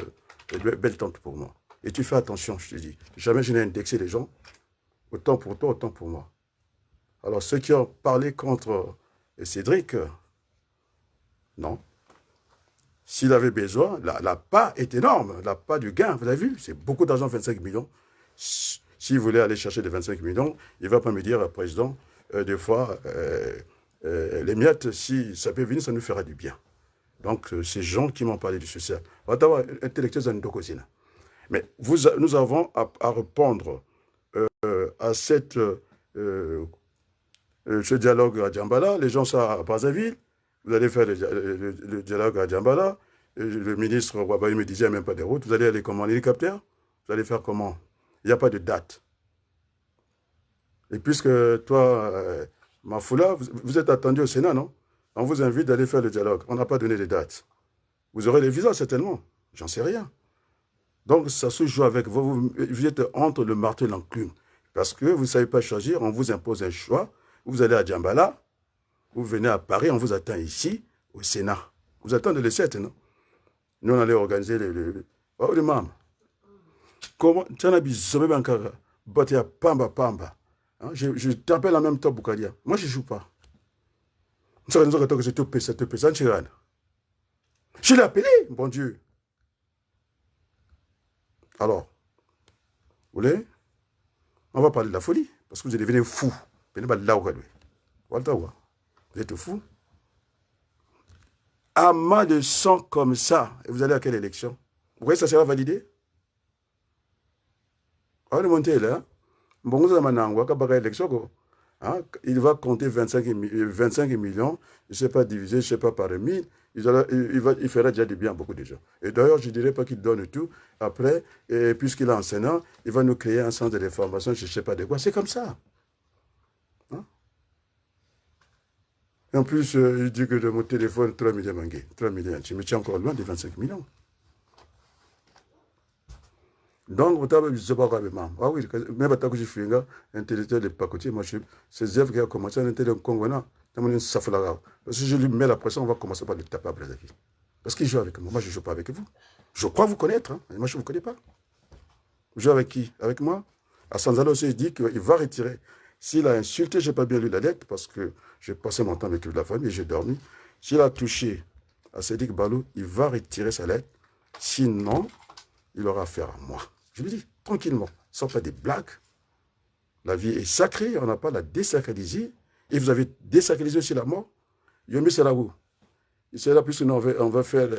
tante pour moi. Et tu fais attention, je te dis. Jamais je n'ai indexé les gens. Autant pour toi, autant pour moi. Alors, ceux qui ont parlé contre Cédric, non. S'il avait besoin, la part est énorme. La part du gain, vous avez vu, c'est beaucoup d'argent, 25 millions. S'il voulait aller chercher des 25 millions, il ne va pas me dire, président, des fois, les miettes, si ça peut venir, ça nous fera du bien. Donc, ces gens qui m'ont parlé du social. Mais nous avons à répondre à ce dialogue à Djambala, les gens sont à Brazzaville, vous allez faire le dialogue à Djambala, et le ministre Wabaye me disait même pas de route, vous allez aller comment, en hélicoptère? Vous allez faire comment? Il n'y a pas de date. Et puisque toi, Mafoula, vous êtes attendu au Sénat, non? On vous invite d'aller faire le dialogue. On n'a pas donné de date. Vous aurez les visas, certainement. J'en sais rien. Donc, ça se joue avec vous. Vous êtes entre le marteau et l'enclume. Parce que vous ne savez pas choisir, on vous impose un choix. Vous allez à Djambala, vous venez à Paris, on vous attend ici, au Sénat. Vous attendez le 7, non? Nous, on allait organiser Oh, le mam. Comment? Tu as un pamba pamba. Hein? Je t'appelle en même temps, Boukadia. Moi, je ne joue pas. Je l'ai appelé, bon Dieu. Alors, vous voulez? On va parler de la folie, parce que vous allez devenir fou. Vous êtes fou. Amas de sang comme ça, et vous allez à quelle élection? Vous voyez, ça sera validé? On va monter là. Il va compter 25 millions, je ne sais pas diviser, je ne sais pas par 1000. Il fera déjà du bien à beaucoup de gens. Et d'ailleurs, je ne dirais pas qu'il donne tout. Après, puisqu'il est enseignant, il va nous créer un centre de formation, je ne sais pas de quoi. C'est comme ça. Hein? Et en plus, il dit que de mon téléphone, 3 millions mangués. 3 millions. Je me tiens encore loin des 25 millions. Donc, vous avez dit, ah oui, même à je suis intellectuel de pacotier, moi, c'est Zef qui a commencé à intellectuel congolais. Parce que je lui mets la pression, on va commencer par le taper à Brazzaville. Parce qu'il joue avec moi. Moi, je ne joue pas avec vous. Je crois vous connaître. Hein. Moi, je ne vous connais pas. Vous jouez avec qui? Avec moi? À Sanzalo aussi, il dit qu'il va retirer. S'il a insulté, je n'ai pas bien lu la lettre parce que j'ai passé mon temps avec la famille et j'ai dormi. S'il a touché à Sédik Balou, il va retirer sa lettre. Sinon, il aura affaire à moi. Je lui dis, tranquillement, sans faire des blagues. La vie est sacrée, on n'a pas à la désacraliser. Et vous avez désacralisé aussi la mort. Yomi sera où? Il sera, puisque nous, on va faire...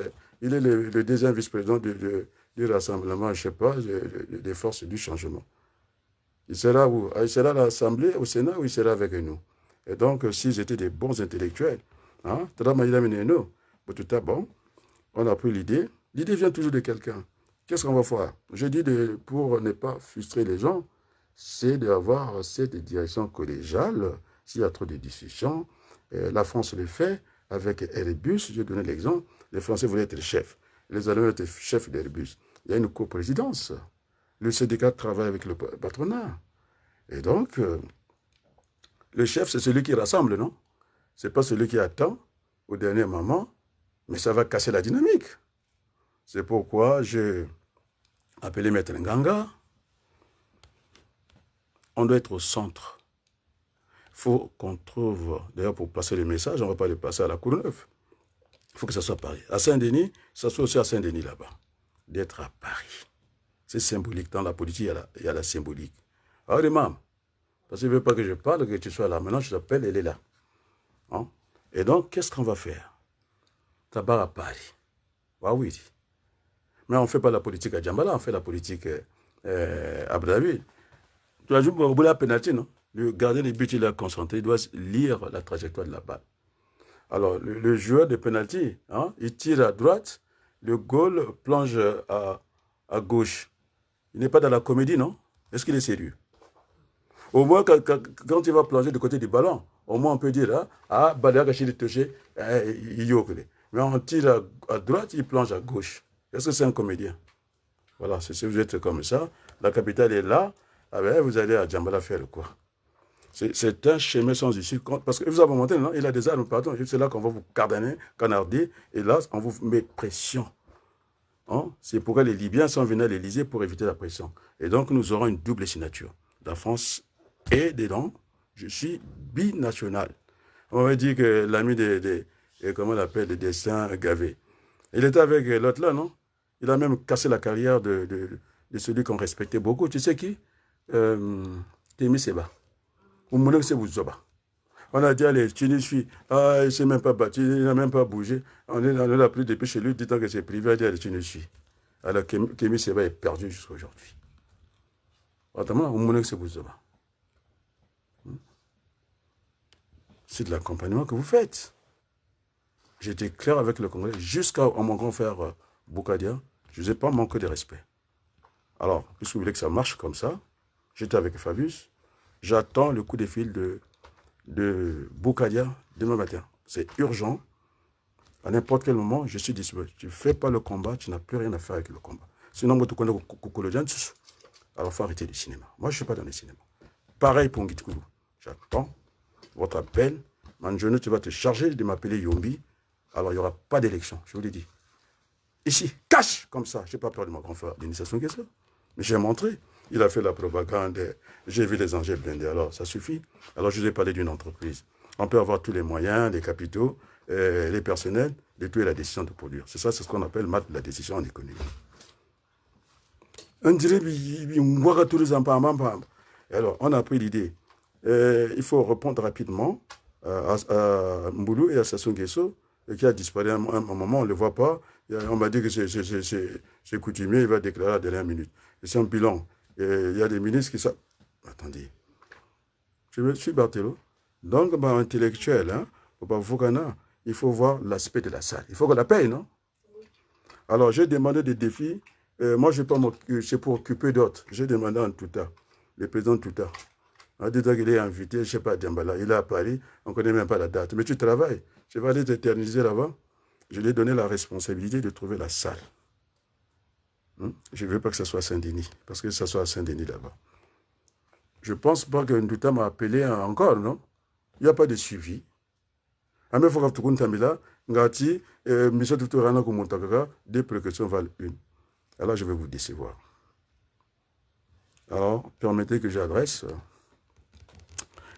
il est le deuxième vice-président du rassemblement, je ne sais pas, des forces du changement. Il sera où? Il sera à l'Assemblée, au Sénat, ou il sera avec nous? Et donc, s'ils étaient des bons intellectuels, hein, bon, on a pris l'idée. L'idée vient toujours de quelqu'un. Qu'est-ce qu'on va faire? Je dis, pour ne pas frustrer les gens, c'est d'avoir cette direction collégiale. S'il y a trop de discussions, la France le fait avec Airbus. Je vais donner l'exemple. Les Français voulaient être chefs. Les Allemands étaient chefs d'Airbus. Il y a une coprésidence. Le syndicat travaille avec le patronat. Et donc, le chef, c'est celui qui rassemble, non? Ce n'est pas celui qui attend au dernier moment, mais ça va casser la dynamique. C'est pourquoi j'ai appelé Maître Nganga. On doit être au centre. Il faut qu'on trouve, d'ailleurs pour passer le message, on ne va pas le passer à la Courneuve. Il faut que ça soit Paris. À Saint-Denis, ça soit aussi à Saint-Denis là-bas. D'être à Paris. C'est symbolique. Dans la politique, il y a la symbolique. Alors, les mamans, parce qu'il ne veut pas que je parle, que tu sois là. Maintenant, je t'appelle, elle est là. Hein? Et donc, qu'est-ce qu'on va faire? D'abord à Paris. Ah oui. Mais on ne fait pas la politique à Djambala, on fait la politique à Brazzaville. Tu as joué au bout de la pénalité, non? Le gardien des buts, il est concentré, il doit lire la trajectoire de la balle. Alors, le joueur de pénalty, hein, il tire à droite, le goal plonge à gauche. Il n'est pas dans la comédie, non? Est-ce qu'il est sérieux? Au moins, quand il va plonger du côté du ballon, au moins on peut dire, ah, Baléa Gachil est touché, il yoke. Mais on tire à droite, il plonge à gauche. Est-ce que c'est un comédien? Voilà, si vous êtes comme ça, la capitale est là, ah ben, vous allez à Djambala faire quoi? C'est un chemin sans issue. Parce que vous avez monté, non? Il a des armes, pardon. C'est là qu'on va vous canarder, et là, on vous met pression. Hein? C'est pourquoi les Libyens sont venus à l'Élysée pour éviter la pression. Et donc, nous aurons une double signature. La France et dedans, je suis binational. On va dire que l'ami comment on l'appelle, des destins gavés. Il était avec l'autre là, non? Il a même cassé la carrière de celui qu'on respectait beaucoup. Tu sais qui? Témi Seba. On a dit, allez, Tunis, ah, il ne s'est même pas battu, il n'a même pas bougé. On l'a pris depuis chez lui, disant que c'est privé, il a dit, allez, Tunis. Alors, Kémy Seba est perdu jusqu'à aujourd'hui. C'est de l'accompagnement que vous faites. J'étais clair avec le Congolais jusqu'à mon grand frère Boukadia. Je ne vous ai pas manqué de respect. Alors, puisque vous voulez que ça marche comme ça, j'étais avec Fabius. J'attends le coup de fil de Boukadia demain matin. C'est urgent. À n'importe quel moment, je suis disponible. Tu ne fais pas le combat, tu n'as plus rien à faire avec le combat. Sinon, moi, tu connais alors, il faut arrêter le cinéma. Moi, je ne suis pas dans le cinéma. Pareil pour Ngitkoulou. J'attends votre appel. Manjono, tu vas te charger de m'appeler Yombi. Alors, il n'y aura pas d'élection, je vous l'ai dit. Ici, cache comme ça. Je n'ai pas peur de mon grand frère d'initiation que ça. Mais j'ai montré. Il a fait la propagande. J'ai vu les engins blindés. Alors, ça suffit. Alors, je vous ai parlé d'une entreprise. On peut avoir tous les moyens, les capitaux, les personnels, de tuer la décision de produire. C'est ça, c'est ce qu'on appelle la décision en économie. On dirait on voit tous les enfants. Alors, on a pris l'idée. Il faut répondre rapidement à Mboulou et à Sassou Nguesso, qui a disparu à un moment, on ne le voit pas. On m'a dit que c'est coutumier, il va déclarer à la dernière minute. C'est un bilan. Il y a des ministres qui savent. Attendez. Je me suis Barthélo. Donc, intellectuel, hein, il faut voir l'aspect de la salle. Il faut qu'on la paye, non? Alors, j'ai demandé des défis. Moi, je pas c'est pour occuper d'autres. J'ai demandé en tout cas, le président Touta. On a dit qu'il est invité, je ne sais pas, Diambala. Il est à Paris, on ne connaît même pas la date. Mais tu travailles. Je vais aller t'éterniser là-bas. Je lui ai donné la responsabilité de trouver la salle. Je ne veux pas que ce soit à Saint-Denis, parce que ça soit à Saint-Denis là-bas. Je ne pense pas que Ndouta m'a appelé encore, non? Il n'y a pas de suivi. Mais il faut que tu là, Ngati, Michel Toutourana, des précautions valent une. Alors, je vais vous décevoir. Alors, permettez que j'adresse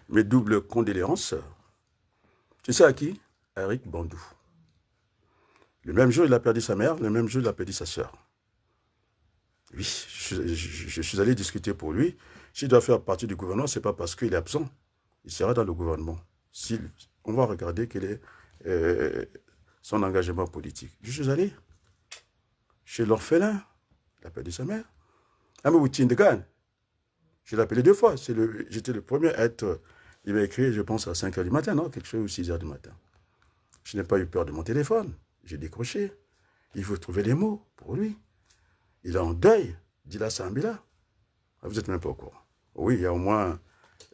mes doubles condoléances. Tu sais à qui? À Eric Bandou. Le même jour, il a perdu sa mère, le même jour, il a perdu sa sœur. Oui, je suis allé discuter pour lui. S'il doit faire partie du gouvernement, ce n'est pas parce qu'il est absent. Il sera dans le gouvernement. On va regarder quel est son engagement politique. Je suis allé chez l'orphelin. Il a perdu sa mère. Amoutindegan. Je l'ai appelé 2 fois. J'étais le premier à être... Il m'a écrit, je pense, à 5 h du matin, non? Quelque chose, ou 6 h du matin. Je n'ai pas eu peur de mon téléphone. J'ai décroché. Il faut trouver les mots pour lui. Il est en deuil. Dila Sambila. Vous n'êtes même pas au courant. Oui, il y a au moins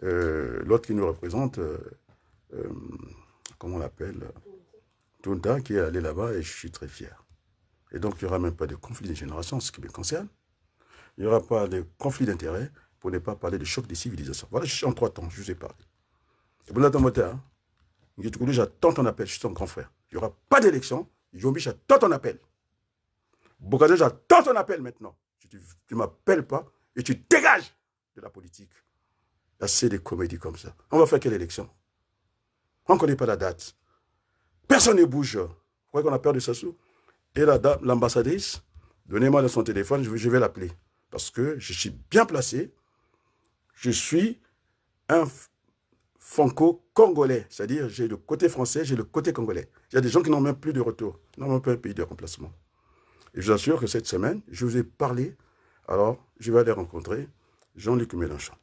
l'autre qui nous représente, comment on l'appelle, Tunta, qui est allé là-bas et je suis très fier. Et donc, il n'y aura même pas de conflit de génération, ce qui me concerne. Il n'y aura pas de conflit d'intérêt pour ne pas parler de choc des civilisations. Voilà, je suis en 3 temps, je vous ai parlé. Et bon, j'attends ton appel, je suis ton grand frère. Il n'y aura pas d'élection. Yombi, j'attends ton appel. Bokadé, j'attends ton appel maintenant. Tu ne m'appelles pas et tu dégages de la politique. Assez de comédies comme ça. On va faire quelle élection? On ne connaît pas la date. Personne ne bouge. Vous croyez qu'on a peur de Sassou? Et l'ambassadrice, donnez-moi son téléphone, je vais l'appeler. Parce que je suis bien placé. Je suis un franco-congolais. C'est-à-dire, j'ai le côté français, j'ai le côté congolais. Il y a des gens qui n'ont même plus de retour. N'ont même pas un pays de remplacement. Et je vous assure que cette semaine, je vous ai parlé. Alors, je vais aller rencontrer Jean-Luc Mélenchon.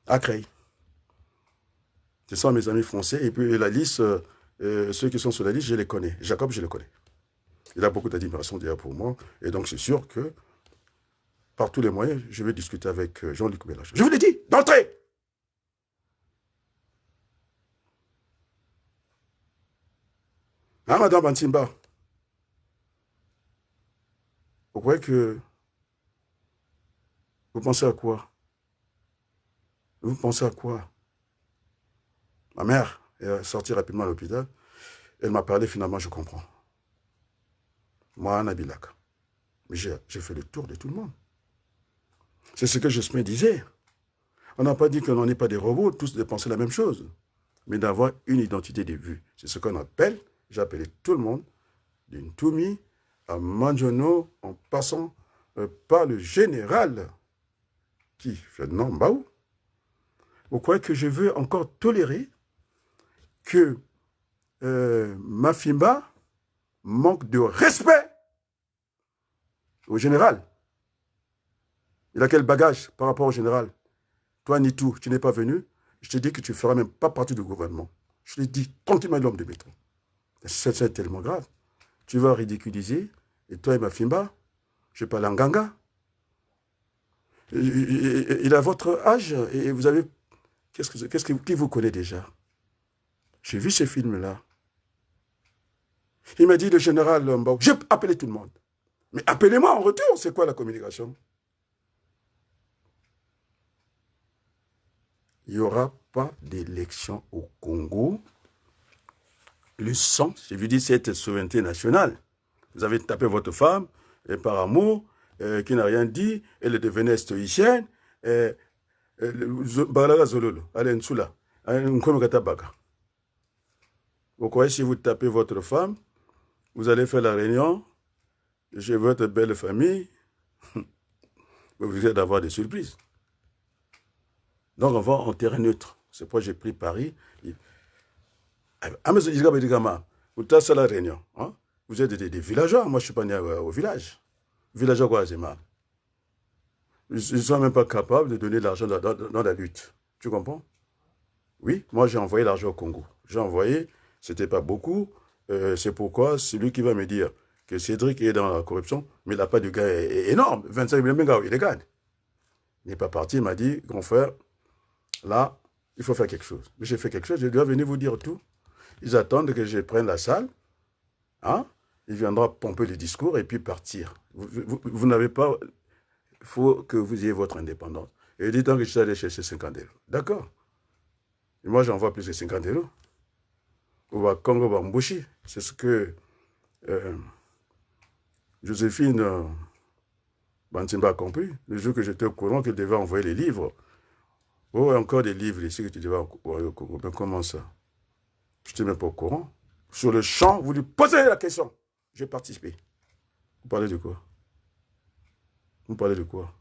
À Creil. Ce sont mes amis français. Et puis la liste, ceux qui sont sur la liste, je les connais. Jacob, je le connais. Il a beaucoup d'admiration déjà pour moi. Et donc, c'est sûr que, par tous les moyens, je vais discuter avec Jean-Luc Mélenchon. Je vous l'ai dit, d'entrée. Ah, Madame Bantimba, vous croyez que... Vous pensez à quoi? Vous pensez à quoi? Ma mère est sortie rapidement à l'hôpital. Elle m'a parlé, finalement, je comprends. Moi, Nabilak. Mais j'ai fait le tour de tout le monde. C'est ce que Jospin disait. On n'a pas dit que l'on n'est pas des robots, tous de penser la même chose, mais d'avoir une identité de vue. C'est ce qu'on appelle, j'ai appelé tout le monde, d'une Toumi à Manjono, en passant par le général qui fait non, Mbaou. Vous croyez que je veux encore tolérer que Mafimba manque de respect au général? Il a quel bagage par rapport au général? Toi, Nitou, tu n'es pas venu. Je te dis que tu ne feras même pas partie du gouvernement. Je te dis tranquillement l'homme de métro. C'est tellement grave. Tu vas ridiculiser. Et toi et Mafimba, je parle en ganga. Il a votre âge et vous avez... Qui vous connaît déjà? J'ai vu ce film-là. Il m'a dit, le général Mbao, j'ai appelé tout le monde. Mais appelez-moi en retour, c'est quoi la communication? Il n'y aura pas d'élection au Congo. Le sang, je vous dis, c'est souveraineté nationale. Vous avez tapé votre femme, et par amour, qui n'a rien dit, elle est devenue stoïcienne, Balaga Zololo, allez, Nsula, vous croyez si vous tapez votre femme, vous allez faire la réunion, j'ai votre belle famille, vous risquez d'avoir des surprises. Donc on va en terrain neutre. C'est pourquoi j'ai pris Paris. Vous êtes la réunion. Hein? Vous êtes des villageois. Moi, je ne suis pas né au village. Villageois Guazema. Ils ne sont même pas capables de donner de l'argent dans la lutte. Tu comprends? Oui, moi, j'ai envoyé l'argent au Congo. J'ai envoyé, ce n'était pas beaucoup. C'est pourquoi celui qui va me dire que Cédric est dans la corruption, mais il n'a pas de gars énorme. 25 millions de gars, il les gagne. Il n'est pas parti, il m'a dit, grand frère, là, il faut faire quelque chose. Mais j'ai fait quelque chose, je dois venir vous dire tout. Ils attendent que je prenne la salle. Hein? Il viendra pomper le discours et puis partir. Vous n'avez pas... Il faut que vous ayez votre indépendance. Et il dit tant que je suis allé chercher 50 euros. D'accord. Et moi, j'envoie plus de 50 euros. Au Congo Bambouchi. C'est ce que Joséphine Bantimba a compris. Le jour que j'étais au courant qu'elle devait envoyer les livres. Oh, encore des livres ici que tu devais envoyer au Congo. Mais comment ça? Je n'étais même pas au courant. Sur le champ, vous lui posez la question. J'ai participé. Vous parlez de quoi? Vous parlez de quoi?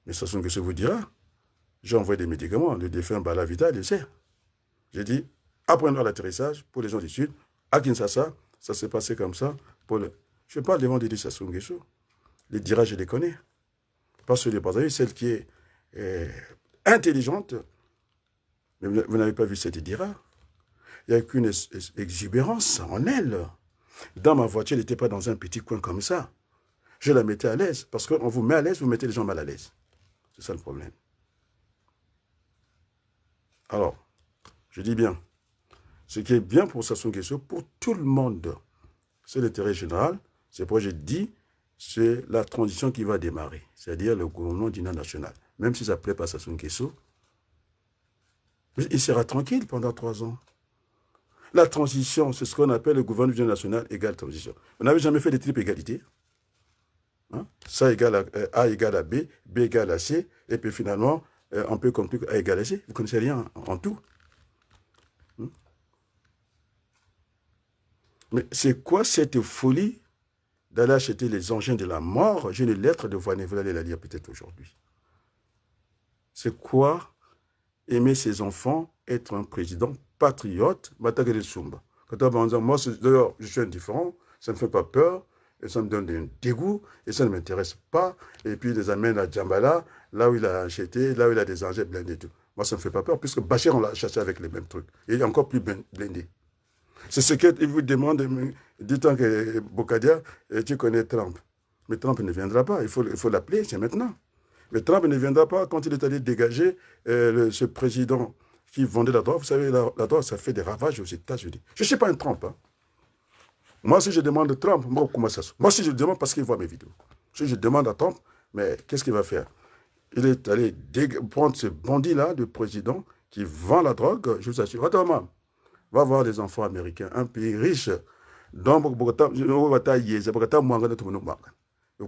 Mais ça sonne que je vous dira. J'ai envoyé des médicaments, le défunt Bala Vital, il sait. J'ai dit, apprendre l'atterrissage pour les gens du Sud. À Kinshasa, ça s'est passé comme ça. Je parle devant Dédé Sassou Nguesso. Les dira, je les connais. Pas ceux des Brazzaville, celle qui est intelligente. Mais vous n'avez pas vu cette dira. Il n'y a qu'une exubérance en elle. Dans ma voiture, elle n'était pas dans un petit coin comme ça. Je la mettais à l'aise. Parce qu'on vous met à l'aise, vous mettez les gens mal à l'aise. C'est ça le problème. Alors, je dis bien, ce qui est bien pour Sassou Nguesso, pour tout le monde, c'est l'intérêt général. C'est pourquoi je dis, c'est la transition qui va démarrer. C'est-à-dire le gouvernement d'union nationale. Même si ça ne plaît pas à Sassou Nguesso, il sera tranquille pendant 3 ans. La transition, c'est ce qu'on appelle le gouvernement d'union nationale égale transition. On n'avait jamais fait de triple égalité. Hein? Ça égale A égale à B, B égale à C, et puis finalement, on peut conclure A égale à C. Vous ne connaissez rien en tout. Hein? Mais c'est quoi cette folie d'aller acheter les engins de la mort? J'ai une lettre de Voynet, vous allez la lire peut-être aujourd'hui. C'est quoi aimer ses enfants, être un président patriote, Matagé de Sumba. Quand on va dire, moi, d'ailleurs, je suis indifférent, ça ne me fait pas peur, et ça me donne un dégoût, et ça ne m'intéresse pas. Et puis, ils les amènent à Djambala, là où il a acheté, là où il a des engins blindés et tout. Moi, ça ne me fait pas peur, puisque Bachir, on l'a chassé avec les mêmes trucs. Et il est encore plus blindé. C'est ce qu'il vous demande, dit-on que Bokadia, tu connais Trump. Mais Trump ne viendra pas, il faut l'appeler, c'est maintenant. Mais Trump ne viendra pas quand il est allé dégager ce président qui vendait la drogue. Vous savez, la drogue, ça fait des ravages aux États-Unis. Je ne suis pas un Trump. Hein. Moi, si je demande Trump, moi, si je demande parce qu'il voit mes vidéos. Si je demande à Trump, mais qu'est-ce qu'il va faire? Il est allé prendre ce bandit-là, le président, qui vend la drogue, je vous assure. Attends, maman, va voir des enfants américains, un pays riche. Donc, pourquoi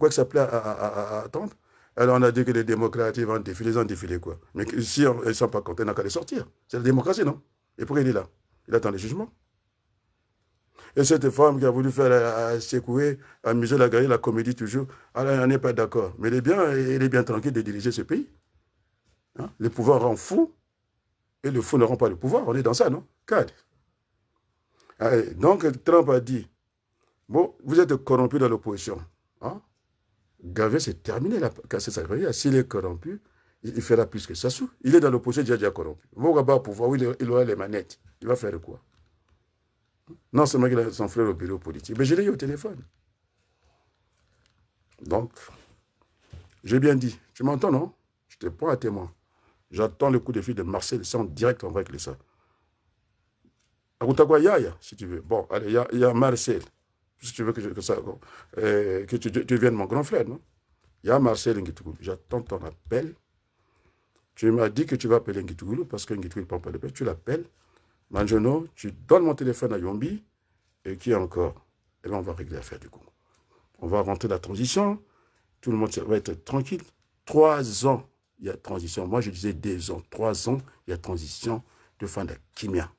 que ça plaît à Trump? Alors on a dit que les démocrates ils vont défiler, ils ont défilé quoi. Mais si ils ne sont pas contents, ils n'ont qu'à les sortir. C'est la démocratie, non? Et pourquoi il est là? Il attend le jugement. Et cette femme qui a voulu faire secouer, amuser la galerie, la comédie toujours, alors on n'est pas d'accord. Mais elle est bien tranquille de diriger ce pays. Hein? Le pouvoir rend fou, et le fou ne rend pas le pouvoir. On est dans ça, non? Cadre. Donc Trump a dit, bon, vous êtes corrompu dans l'opposition. Hein? Gavé, c'est terminé, il a cassé sa carrière. S'il est corrompu, il fera plus que Sassou. Il est dans l'opposition déjà corrompu. Vous va au pouvoir, il aura les manettes. Il va faire quoi? Non seulement qu'il a son frère au bureau politique, mais je l'ai eu au téléphone. Donc, j'ai bien dit. Tu m'entends, non? Je te prends à témoin. J'attends le coup de fil de Marcel, c'est en direct, on va régler ça. Akoutagwa Yaya, si tu veux. Bon, allez, il y a Marcel. Si tu veux que tu deviennes mon grand frère, non? Il y a Marcel Ngitougou. J'attends ton appel. Tu m'as dit que tu vas appeler Ngitougou parce que Ngitougou ne prend pas de paix. Tu l'appelles. Manjono, tu donnes mon téléphone à Yombi. Et qui encore? Et bien, on va régler l'affaire du Congo. On va rentrer la transition. Tout le monde va être tranquille. 3 ans, il y a transition. Moi, je disais 2 ans. 3 ans, il y a transition de fin de Kimia.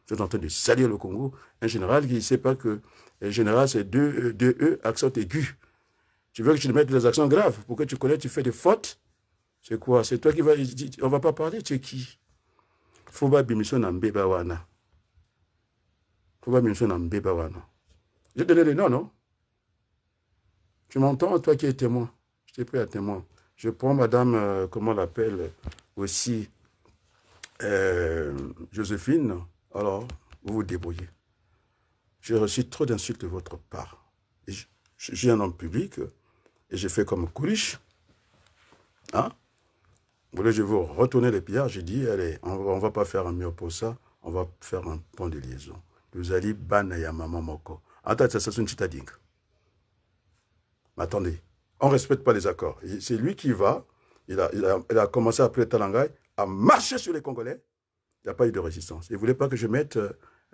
Vous êtes en train de salir le Congo. Un général qui ne sait pas que le général, c'est 2 E, accent aigu. Tu veux que je te mette des accents graves pour que tu connais, tu fais des fautes. C'est quoi? C'est toi qui vas... On ne va pas parler, tu es qui? Foba bimission na mbeba wana. Foba bimission na mbeba wana. J'ai donné les noms, non? Tu m'entends, toi qui es témoin? Je t'ai pris à témoin. Je prends madame, comment on l'appelle, aussi, Joséphine. Alors, vous vous débrouillez. J'ai reçu trop d'insultes de votre part. Je suis un homme public et j'ai fait comme Koulish. Hein? Vous voulez, je vais vous retourner les pillards. J'ai dit, allez, on ne va pas faire un mur pour ça. On va faire un pont de liaison. Vous allez banaya maman moko. Attends, c'est une chita dingue. Mais attendez, on ne respecte pas les accords. C'est lui qui va, il a commencé après Talangay à marcher sur les Congolais. Il n'y a pas eu de résistance. Il ne voulait pas que je mette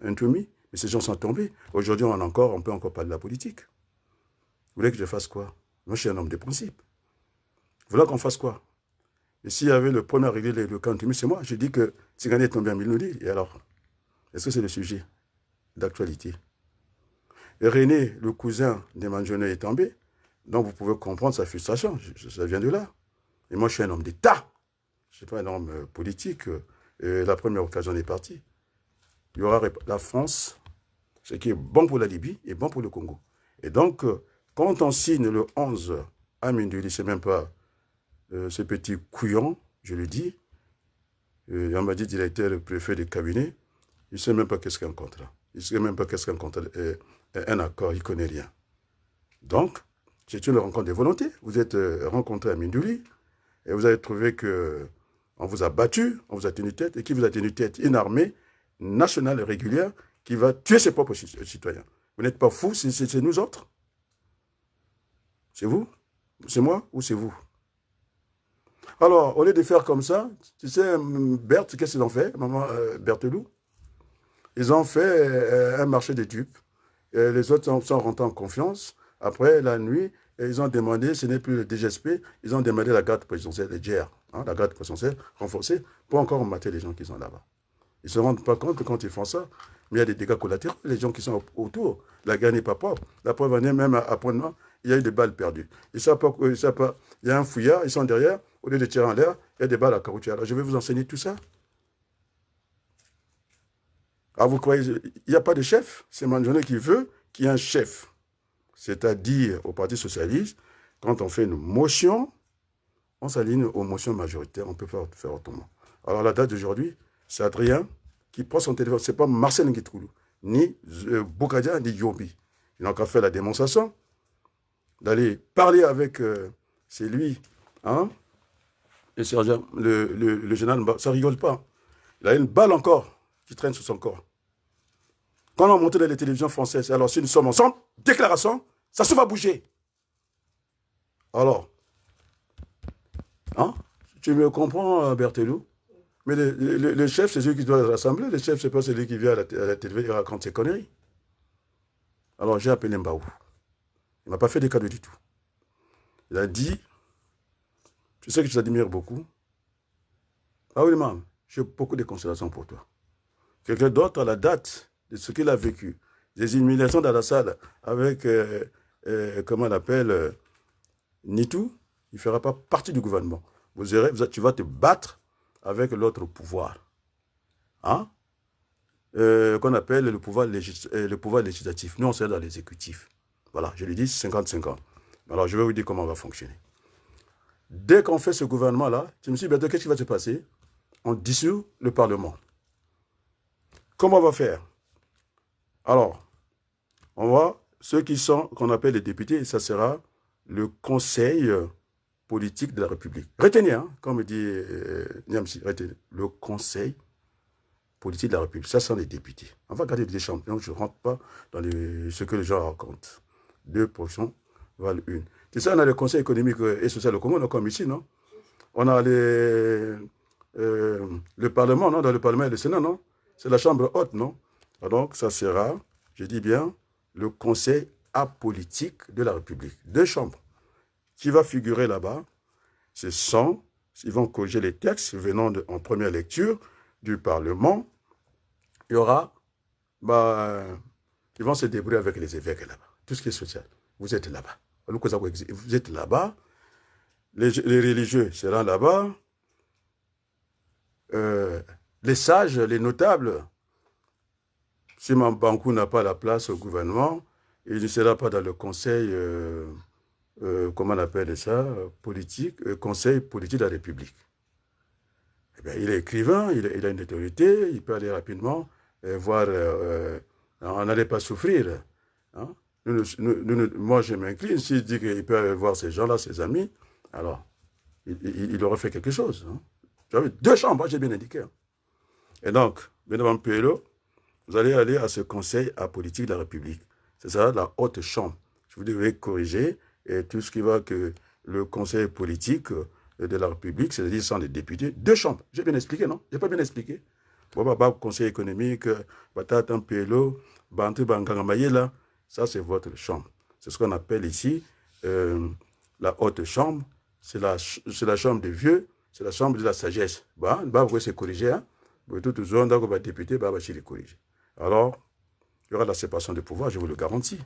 un Toumi, mais ces gens sont tombés. Aujourd'hui, on peut encore parler de la politique. Vous voulez que je fasse quoi? Moi, je suis un homme de principe. Vous voulez qu'on fasse quoi? Et s'il y avait le premier à régler le camp Toumi, c'est moi. J'ai dit que Tigane est tombé à Milnoudi. Et alors, est-ce que c'est le sujet d'actualité? Et René, le cousin de Manjono, est tombé. Donc, vous pouvez comprendre sa frustration. Ça vient de là. Et moi, je suis un homme d'État. Je ne suis pas un homme politique. Et la première occasion est partie. Il y aura la France, ce qui est bon pour la Libye et bon pour le Congo. Et donc, quand on signe le 11 à Minduli, c'est même pas ce petit couillon, je le dis, on m'a dit directeur, préfet de cabinet, il ne sait même pas qu'est-ce qu'un contrat. Il ne sait même pas qu'est-ce qu'un contrat, un accord, il ne connaît rien. Donc, c'est une rencontre de volonté. Vous êtes rencontrés à Minduli et vous avez trouvé que on vous a battu, on vous a tenu tête. Et qui vous a tenu tête? Une armée nationale et régulière qui va tuer ses propres citoyens. Vous n'êtes pas fous, c'est nous autres. C'est vous? C'est moi ou c'est vous? Alors, au lieu de faire comme ça, tu sais, Berthe, qu'est-ce qu'ils ont fait, maman Berthelou? Ils ont fait un marché des dupes. Et les autres sont rentrés en confiance. Après, la nuit, ils ont demandé, ce n'est plus le DGSP, ils ont demandé la garde présidentielle, les GR, hein, la garde présidentielle renforcée, pour encore mater les gens qui sont là-bas. Ils ne se rendent pas compte que quand ils font ça, mais il y a des dégâts collatéraux, les gens qui sont autour. La guerre n'est pas propre. La preuve en est, même à Point-Noir, il y a eu des balles perdues. Ils savent pas, il y a un fouillard, ils sont derrière, au lieu de tirer en l'air, il y a des balles à caroutier. Alors je vais vous enseigner tout ça. Alors vous croyez, il n'y a pas de chef, c'est Manjono qui veut qu'il y ait un chef. C'est-à-dire au Parti Socialiste, quand on fait une motion, on s'aligne aux motions majoritaires, on peut faire autrement. Alors la date d'aujourd'hui, c'est Adrien qui prend son téléphone. Ce n'est pas Marcel Ngitoulou, ni Boukadia, ni Yobi. Il n'a qu'à faire la démonstration, d'aller parler avec c'est lui, hein, le sergent, le général, ça ne rigole pas. Il a une balle encore qui traîne sur son corps. Quand on monte dans les télévisions françaises, alors si nous sommes ensemble, déclaration, ça se va bouger. Alors, hein, tu me comprends, Berthelou? Mais le chef, c'est celui qui doit rassembler. Le chef, ce n'est pas celui qui vient à la télé et raconte ses conneries. Alors, j'ai appelé Mbaou. Il ne m'a pas fait de cadeau du tout. Il a dit, tu sais que je t'admire beaucoup. Ah oui, maman, j'ai beaucoup de considération pour toi. Quelqu'un d'autre, à la date de ce qu'il a vécu, des humiliations dans la salle avec, comment on appelle, Nitou, il ne fera pas partie du gouvernement. Tu vas te battre avec l'autre pouvoir. Hein? Qu'on appelle le pouvoir législatif. Nous, on sera dans l'exécutif. Voilà, je l'ai dit, 50-50. Alors, je vais vous dire comment on va fonctionner. Dès qu'on fait ce gouvernement-là, je me suis dit, qu'est-ce qui va se passer? On dissout le Parlement. Comment on va faire? Alors, on va, ceux qui sont, qu'on appelle les députés, ça sera le Conseil politique de la République. Retenez, hein, comme me dit Niamsi, retenez, le Conseil politique de la République. Ça sont les députés. On va garder des champions, je ne rentre pas dans ce que les gens racontent. 2% valent 1. Tu sais, on a le Conseil économique et social au Congo, on a comme ici, non? On a le Parlement, non? Dans le Parlement et le Sénat, non? C'est la Chambre haute, non? Donc, ça sera, je dis bien, le Conseil apolitique de la République. 2 chambres. Qui va figurer là-bas, ce sont, ils vont corriger les textes venant en première lecture du Parlement. Il y aura, ils vont se débrouiller avec les évêques là-bas. Tout ce qui est social. Vous êtes là-bas. Vous êtes là-bas. Les religieux seront là-bas. Les sages, les notables, si Mambankou n'a pas la place au gouvernement, il ne sera pas dans le conseil, comment on appelle ça, politique, conseil politique de la République. Eh bien, il est écrivain, il a une autorité, il peut aller rapidement voir, on n'allait pas souffrir. Hein? Moi, je m'incline, s'il dit qu'il peut aller voir ces gens-là, ses amis, alors, il aurait fait quelque chose. Hein? J'avais 2 chambres, j'ai bien indiqué. Hein? Et donc, Bénévent Pélo, vous allez aller à ce conseil à politique de la République. C'est ça, la haute chambre. Je vous devez corriger et tout ce qui va que le conseil politique de la République, c'est-à-dire sans les députés, 2 chambres. J'ai bien expliqué, non? J'ai pas bien expliqué. Bon, conseil économique, Batatan Pélo, Bantu Bankangamaye, là, ça c'est votre chambre. C'est ce qu'on appelle ici la haute chambre. C'est la chambre des vieux, c'est la chambre de la sagesse. Vous pouvez se corriger, hein? Tout le monde va député, va les corriger. Alors, il y aura la séparation des pouvoirs, je vous le garantis.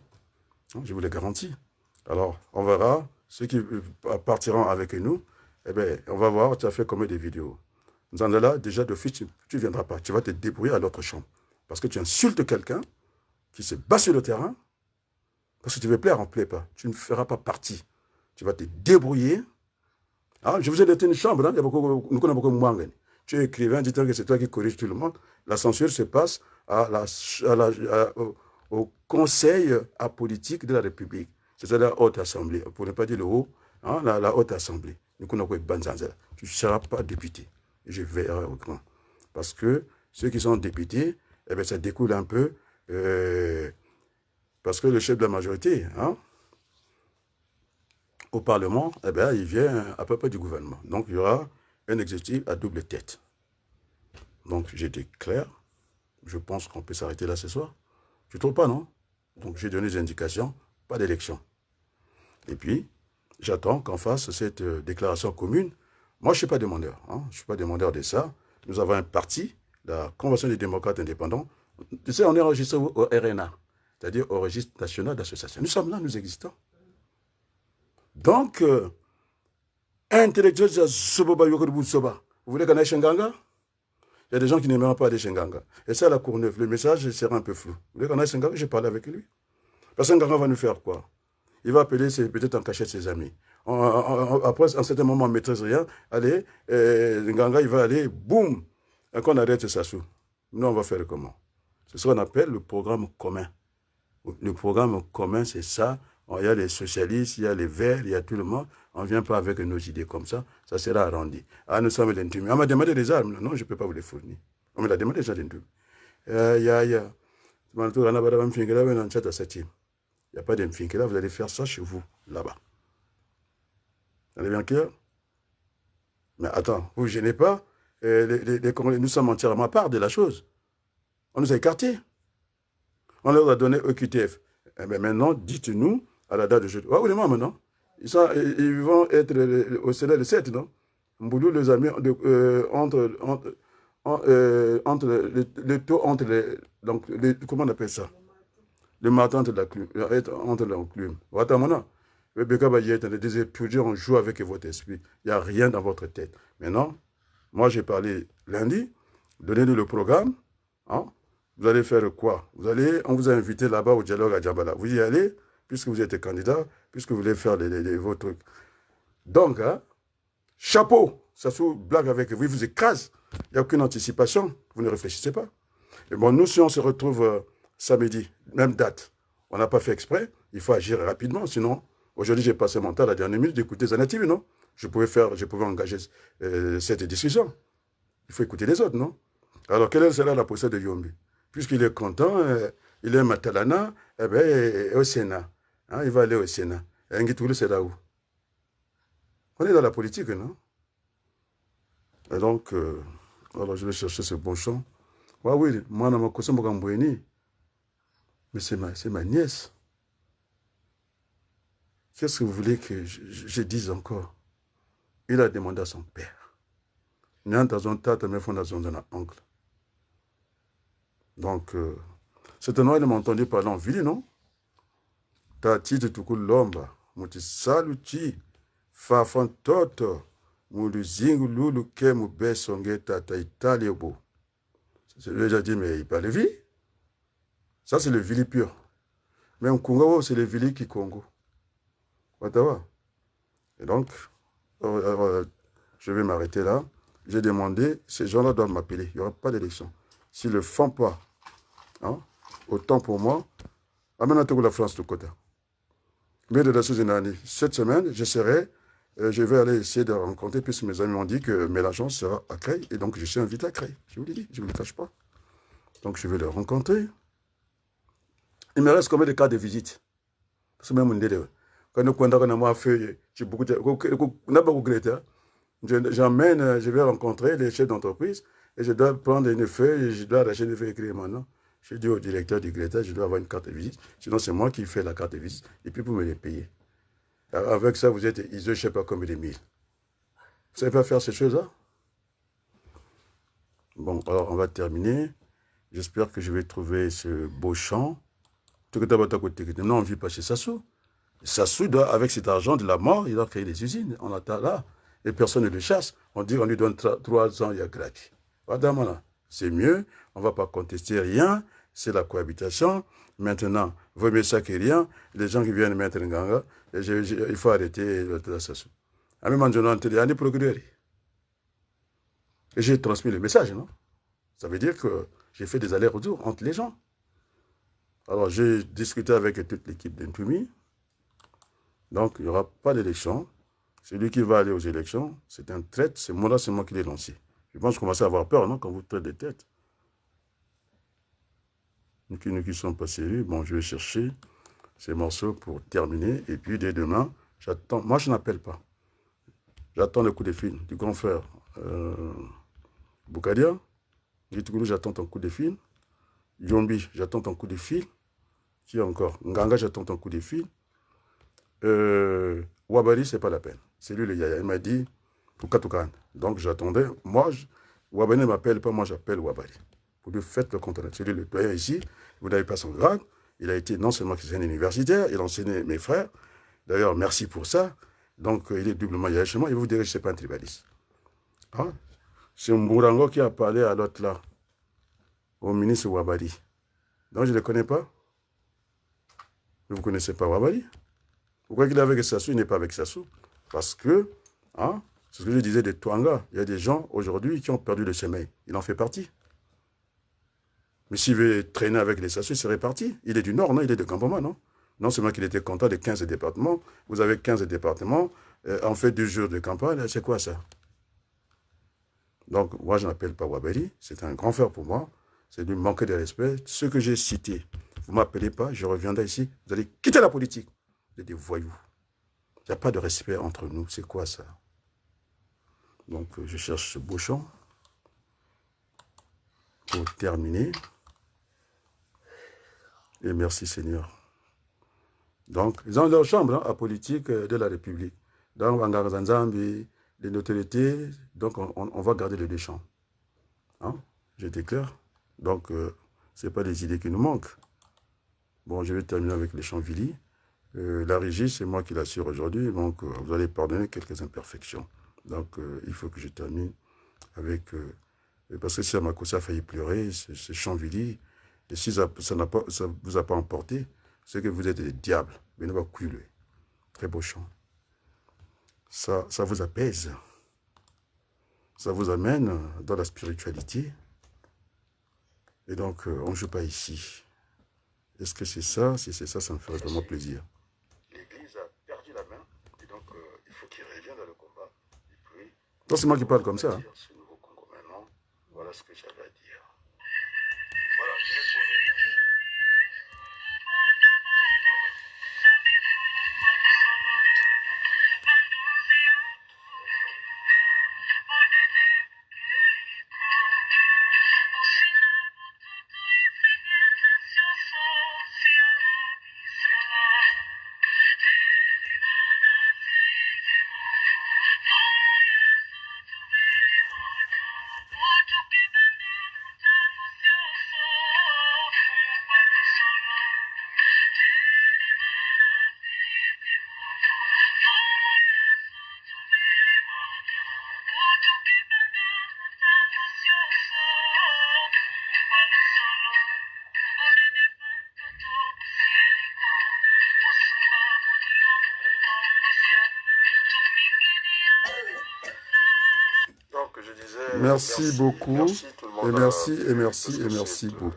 Je vous le garantis. Alors, on verra ceux qui partiront avec nous. Eh bien, on va voir, tu as fait combien de vidéos. Nous en là, déjà d'office, tu ne viendras pas. Tu vas te débrouiller à l'autre chambre. Parce que tu insultes quelqu'un qui se bat sur le terrain. Parce que tu veux plaire, on ne plaît pas. Tu ne feras pas partie. Tu vas te débrouiller. Ah, je vous ai donné une chambre, hein? Il y a beaucoup, nous connaissons beaucoup de moins. Tu es écrivain, dis-toi que c'est toi qui corrige tout le monde. La censure se passe au Conseil apolitique de la République. C'est la Haute Assemblée, pour ne pas dire le haut, hein, la Haute Assemblée. Tu ne seras pas député. Je verrai autrement. Parce que ceux qui sont députés, eh bien, ça découle un peu, parce que le chef de la majorité, hein, au Parlement, eh bien, il vient à peu près du gouvernement. Donc, il y aura un exécutif à double tête. Donc, j'ai été clair. Je pense qu'on peut s'arrêter là ce soir. Tu ne trouves pas, non? Donc, j'ai donné des indications, pas d'élection. Et puis, j'attends qu'on fasse cette déclaration commune. Moi, je ne suis pas demandeur. Hein? Je ne suis pas demandeur de ça. Nous avons un parti, la Convention des démocrates indépendants. Tu sais, on est enregistré au RNA, c'est-à-dire au Registre national d'association. Nous sommes là, nous existons. Donc, intellectuel, vous voulez qu'on aille Shenganga? Il y a des gens qui n'aimeront pas aller Shenganga. Et ça, la Courneuve, le message sera un peu flou. Vous voulez qu'on aille Shenganga? J'ai parlé avec lui. Parce que Nganga va nous faire quoi? Il va appeler peut-être en cachette ses amis. Après, à un certain moment, on ne maîtrise rien. Allez, Nganga, il va aller, boum, et qu'on arrête Sassou. Nous, on va faire comment? C'est ce qu'on appelle le programme commun. Le programme commun, c'est ça. Il y a les socialistes, il y a les verts, il y a tout le monde. On ne vient pas avec nos idées comme ça. Ça sera arrondi. Ah, nous sommes l'intimité. On m'a demandé des armes. Non, je ne peux pas vous les fournir. On me l'a demandé déjà l'intimité. Il n'y a pas d'Mfinkela, vous allez faire ça chez vous, là-bas. Vous allez bien clair? Mais attends, vous ne gênez pas. Nous sommes entièrement à part de la chose. On nous a écartés. On leur a donné EQTF. Eh bien, maintenant, dites-nous, à la date de jeudi. Ah oui, moi maintenant. Ils vont être au Sénat le 7, non? Mboulou les a mis entre le taux entre les. Donc, comment on appelle ça? Le matin entre la clume. Entre l'enclume. Voilà, maintenant. On joue avec votre esprit. Il n'y a rien dans votre tête. Maintenant, moi j'ai parlé lundi. Donnez-nous le programme. Hein? Vous allez faire quoi? On vous a invité là-bas au dialogue à Djabala. Vous y allez? puisque vous êtes candidat, puisque vous voulez faire vos trucs. Donc, hein, chapeau, ça se blague avec vous, il vous écrase. Il n'y a aucune anticipation, vous ne réfléchissez pas. Et bon, nous, si on se retrouve samedi, même date, on n'a pas fait exprès, il faut agir rapidement, sinon, aujourd'hui, j'ai passé mon temps à la dernière minute d'écouter Zana TV, non? Je pouvais engager cette discussion. Il faut écouter les autres, non? Alors, quelle sera la position de Yombi? Puisqu'il est content, il est Matalana, eh bien, au Sénat. Hein, il va aller au Sénat. Et Ngitoulou, c'est là où? On est dans la politique, non? Et donc, alors je vais chercher ce bon champ. Ah oui, moi, dans ma cause, mais c'est ma nièce. Qu'est-ce que vous voulez que je dise encore? Il a demandé à son père. Il a dans un tas de mes fondations de oncle. Donc, certainement, il m'a entendu parler en ville, non? Tati de tout l'omba, mouti saluti, fafan toto, moulu zingu lulu ke mou besonge tata itali obo. Je lui ai déjà dit, mais il parle vie. Ça, c'est le vili pur. Mais en Congo, c'est le vili qui Congo. Ottawa. Et donc, je vais m'arrêter là. J'ai demandé, ces gens-là doivent m'appeler. Il n'y aura pas d'élection. S'ils ne le font pas, hein, autant pour moi, amène la France de côté. Mais de la sous-année, cette semaine, je vais aller essayer de rencontrer, puisque mes amis m'ont dit que Mélenchon sera à Creil, et donc je suis invité à Creil. Je vous l'ai dit, je ne vous le cache pas. Donc je vais le rencontrer. Il me reste combien de cartes de visite? Parce que même quand nous avons fait, j'emmène, je vais rencontrer les chefs d'entreprise, et je dois prendre une feuille, et je dois arracher une feuille et écrire mon nom. Je dis au directeur du Greta, je dois avoir une carte de visite. Sinon, c'est moi qui fais la carte de visite. Et puis, vous me les payez. Alors, avec ça, vous êtes ISO, je ne sais pas combien de mille. Vous ne savez pas faire ces choses-là? Bon, alors, on va terminer. J'espère que je vais trouver ce beau champ. Non, on ne vit pas chez Sassou. Sassou, doit, avec cet argent de la mort, il doit créer des usines. On attend là. Et personne ne le chasse. On dit qu'on lui donne 3 ans, il y a gratuit. Voilà, c'est mieux. On ne va pas contester rien. C'est la cohabitation. Maintenant, vaut mieux ça que rien. Les gens qui viennent mettre un ganga, il faut arrêter le Sassou. À même moment, il y a des procureurs. Et j'ai transmis le message, non? Ça veut dire que j'ai fait des allers-retours entre les gens. Alors, j'ai discuté avec toute l'équipe d'Intumi. Donc, il n'y aura pas d'élection. Celui qui va aller aux élections, c'est un traître. C'est moi qui l'ai lancé. Je pense que vous commencez à avoir peur, non, quand vous traitez des têtes. Nous qui ne sommes pas sérieux, bon, je vais chercher ces morceaux pour terminer. Et puis, dès demain, j'attends. Moi, je n'appelle pas. J'attends le coup de fil du grand frère Boukadia. J'attends ton coup de fil. Yombi, j'attends ton coup de fil. Qui encore? Nganga, j'attends ton coup de fil. Wabari, c'est pas la peine. C'est lui le yaya. Il m'a dit, pour Katoukan. Donc j'attendais. Moi, Wabari ne m'appelle pas, moi j'appelle Wabari. Vous lui faites le contrôle. C'est lui le doyen ici. Vous n'avez pas son grade. Il a été non seulement un universitaire, il a enseigné mes frères. D'ailleurs, merci pour ça. Donc il est doublement yaya chez moi. Il vous dirait que je ne suis pas un tribaliste. Hein? C'est Mourango qui a parlé à l'autre là, au ministre Wabari. Donc je ne le connais pas. Vous ne connaissez pas Wabari? Pourquoi il est avec Sassou, il n'est pas avec Sassou? Parce que, hein, c'est ce que je disais des Touanga. Il y a des gens aujourd'hui qui ont perdu le sommeil. Il en fait partie. Mais s'il veut traîner avec les Sassou, il serait parti. Il est du Nord, non? Il est de Kampoma, non? Non seulement qu'il était content des 15 départements. Vous avez 15 départements. En fait 2 jours de campagne. C'est quoi ça? Donc, moi, je n'appelle pas Wabari. C'est un grand frère pour moi. C'est lui manquer de respect. Ce que j'ai cité, vous ne m'appelez pas, je reviendrai ici. Vous allez quitter la politique. Vous êtes des voyous. Il n'y a pas de respect entre nous. C'est quoi ça? Donc, je cherche ce beau champ pour terminer. Et merci Seigneur. Donc, ils ont leur chambre à politique de la République. Dans Wangarazanzambi, les notoriétés, donc on va garder les 2 champs. Hein? J'étais clair. Donc, ce n'est pas des idées qui nous manquent. Bon, je vais terminer avec les champs Vili. La régie, c'est moi qui l'assure aujourd'hui, donc vous allez pardonner quelques imperfections. Donc, il faut que je termine avec... parce que si Amakosa a failli pleurer, c'est Chanvilly, et si ça ne vous a pas emporté, c'est que vous êtes des diables. Benoba Kouile. Très beau chant. Ça vous apaise. Ça vous amène dans la spiritualité. Et donc, on ne joue pas ici. Est-ce que c'est ça? Si c'est ça, ça me ferait vraiment plaisir. L'Église a perdu la main. Et donc, il faut qu'il revienne dans le combat. Et puis, non, c'est moi qui parle comme ça. Hein. Ce nouveau Congo maintenant, voilà ce que j'avais à dire. Voilà, je l'ai trouvé. Donc, je disais, merci beaucoup, merci tout le monde, et merci beaucoup.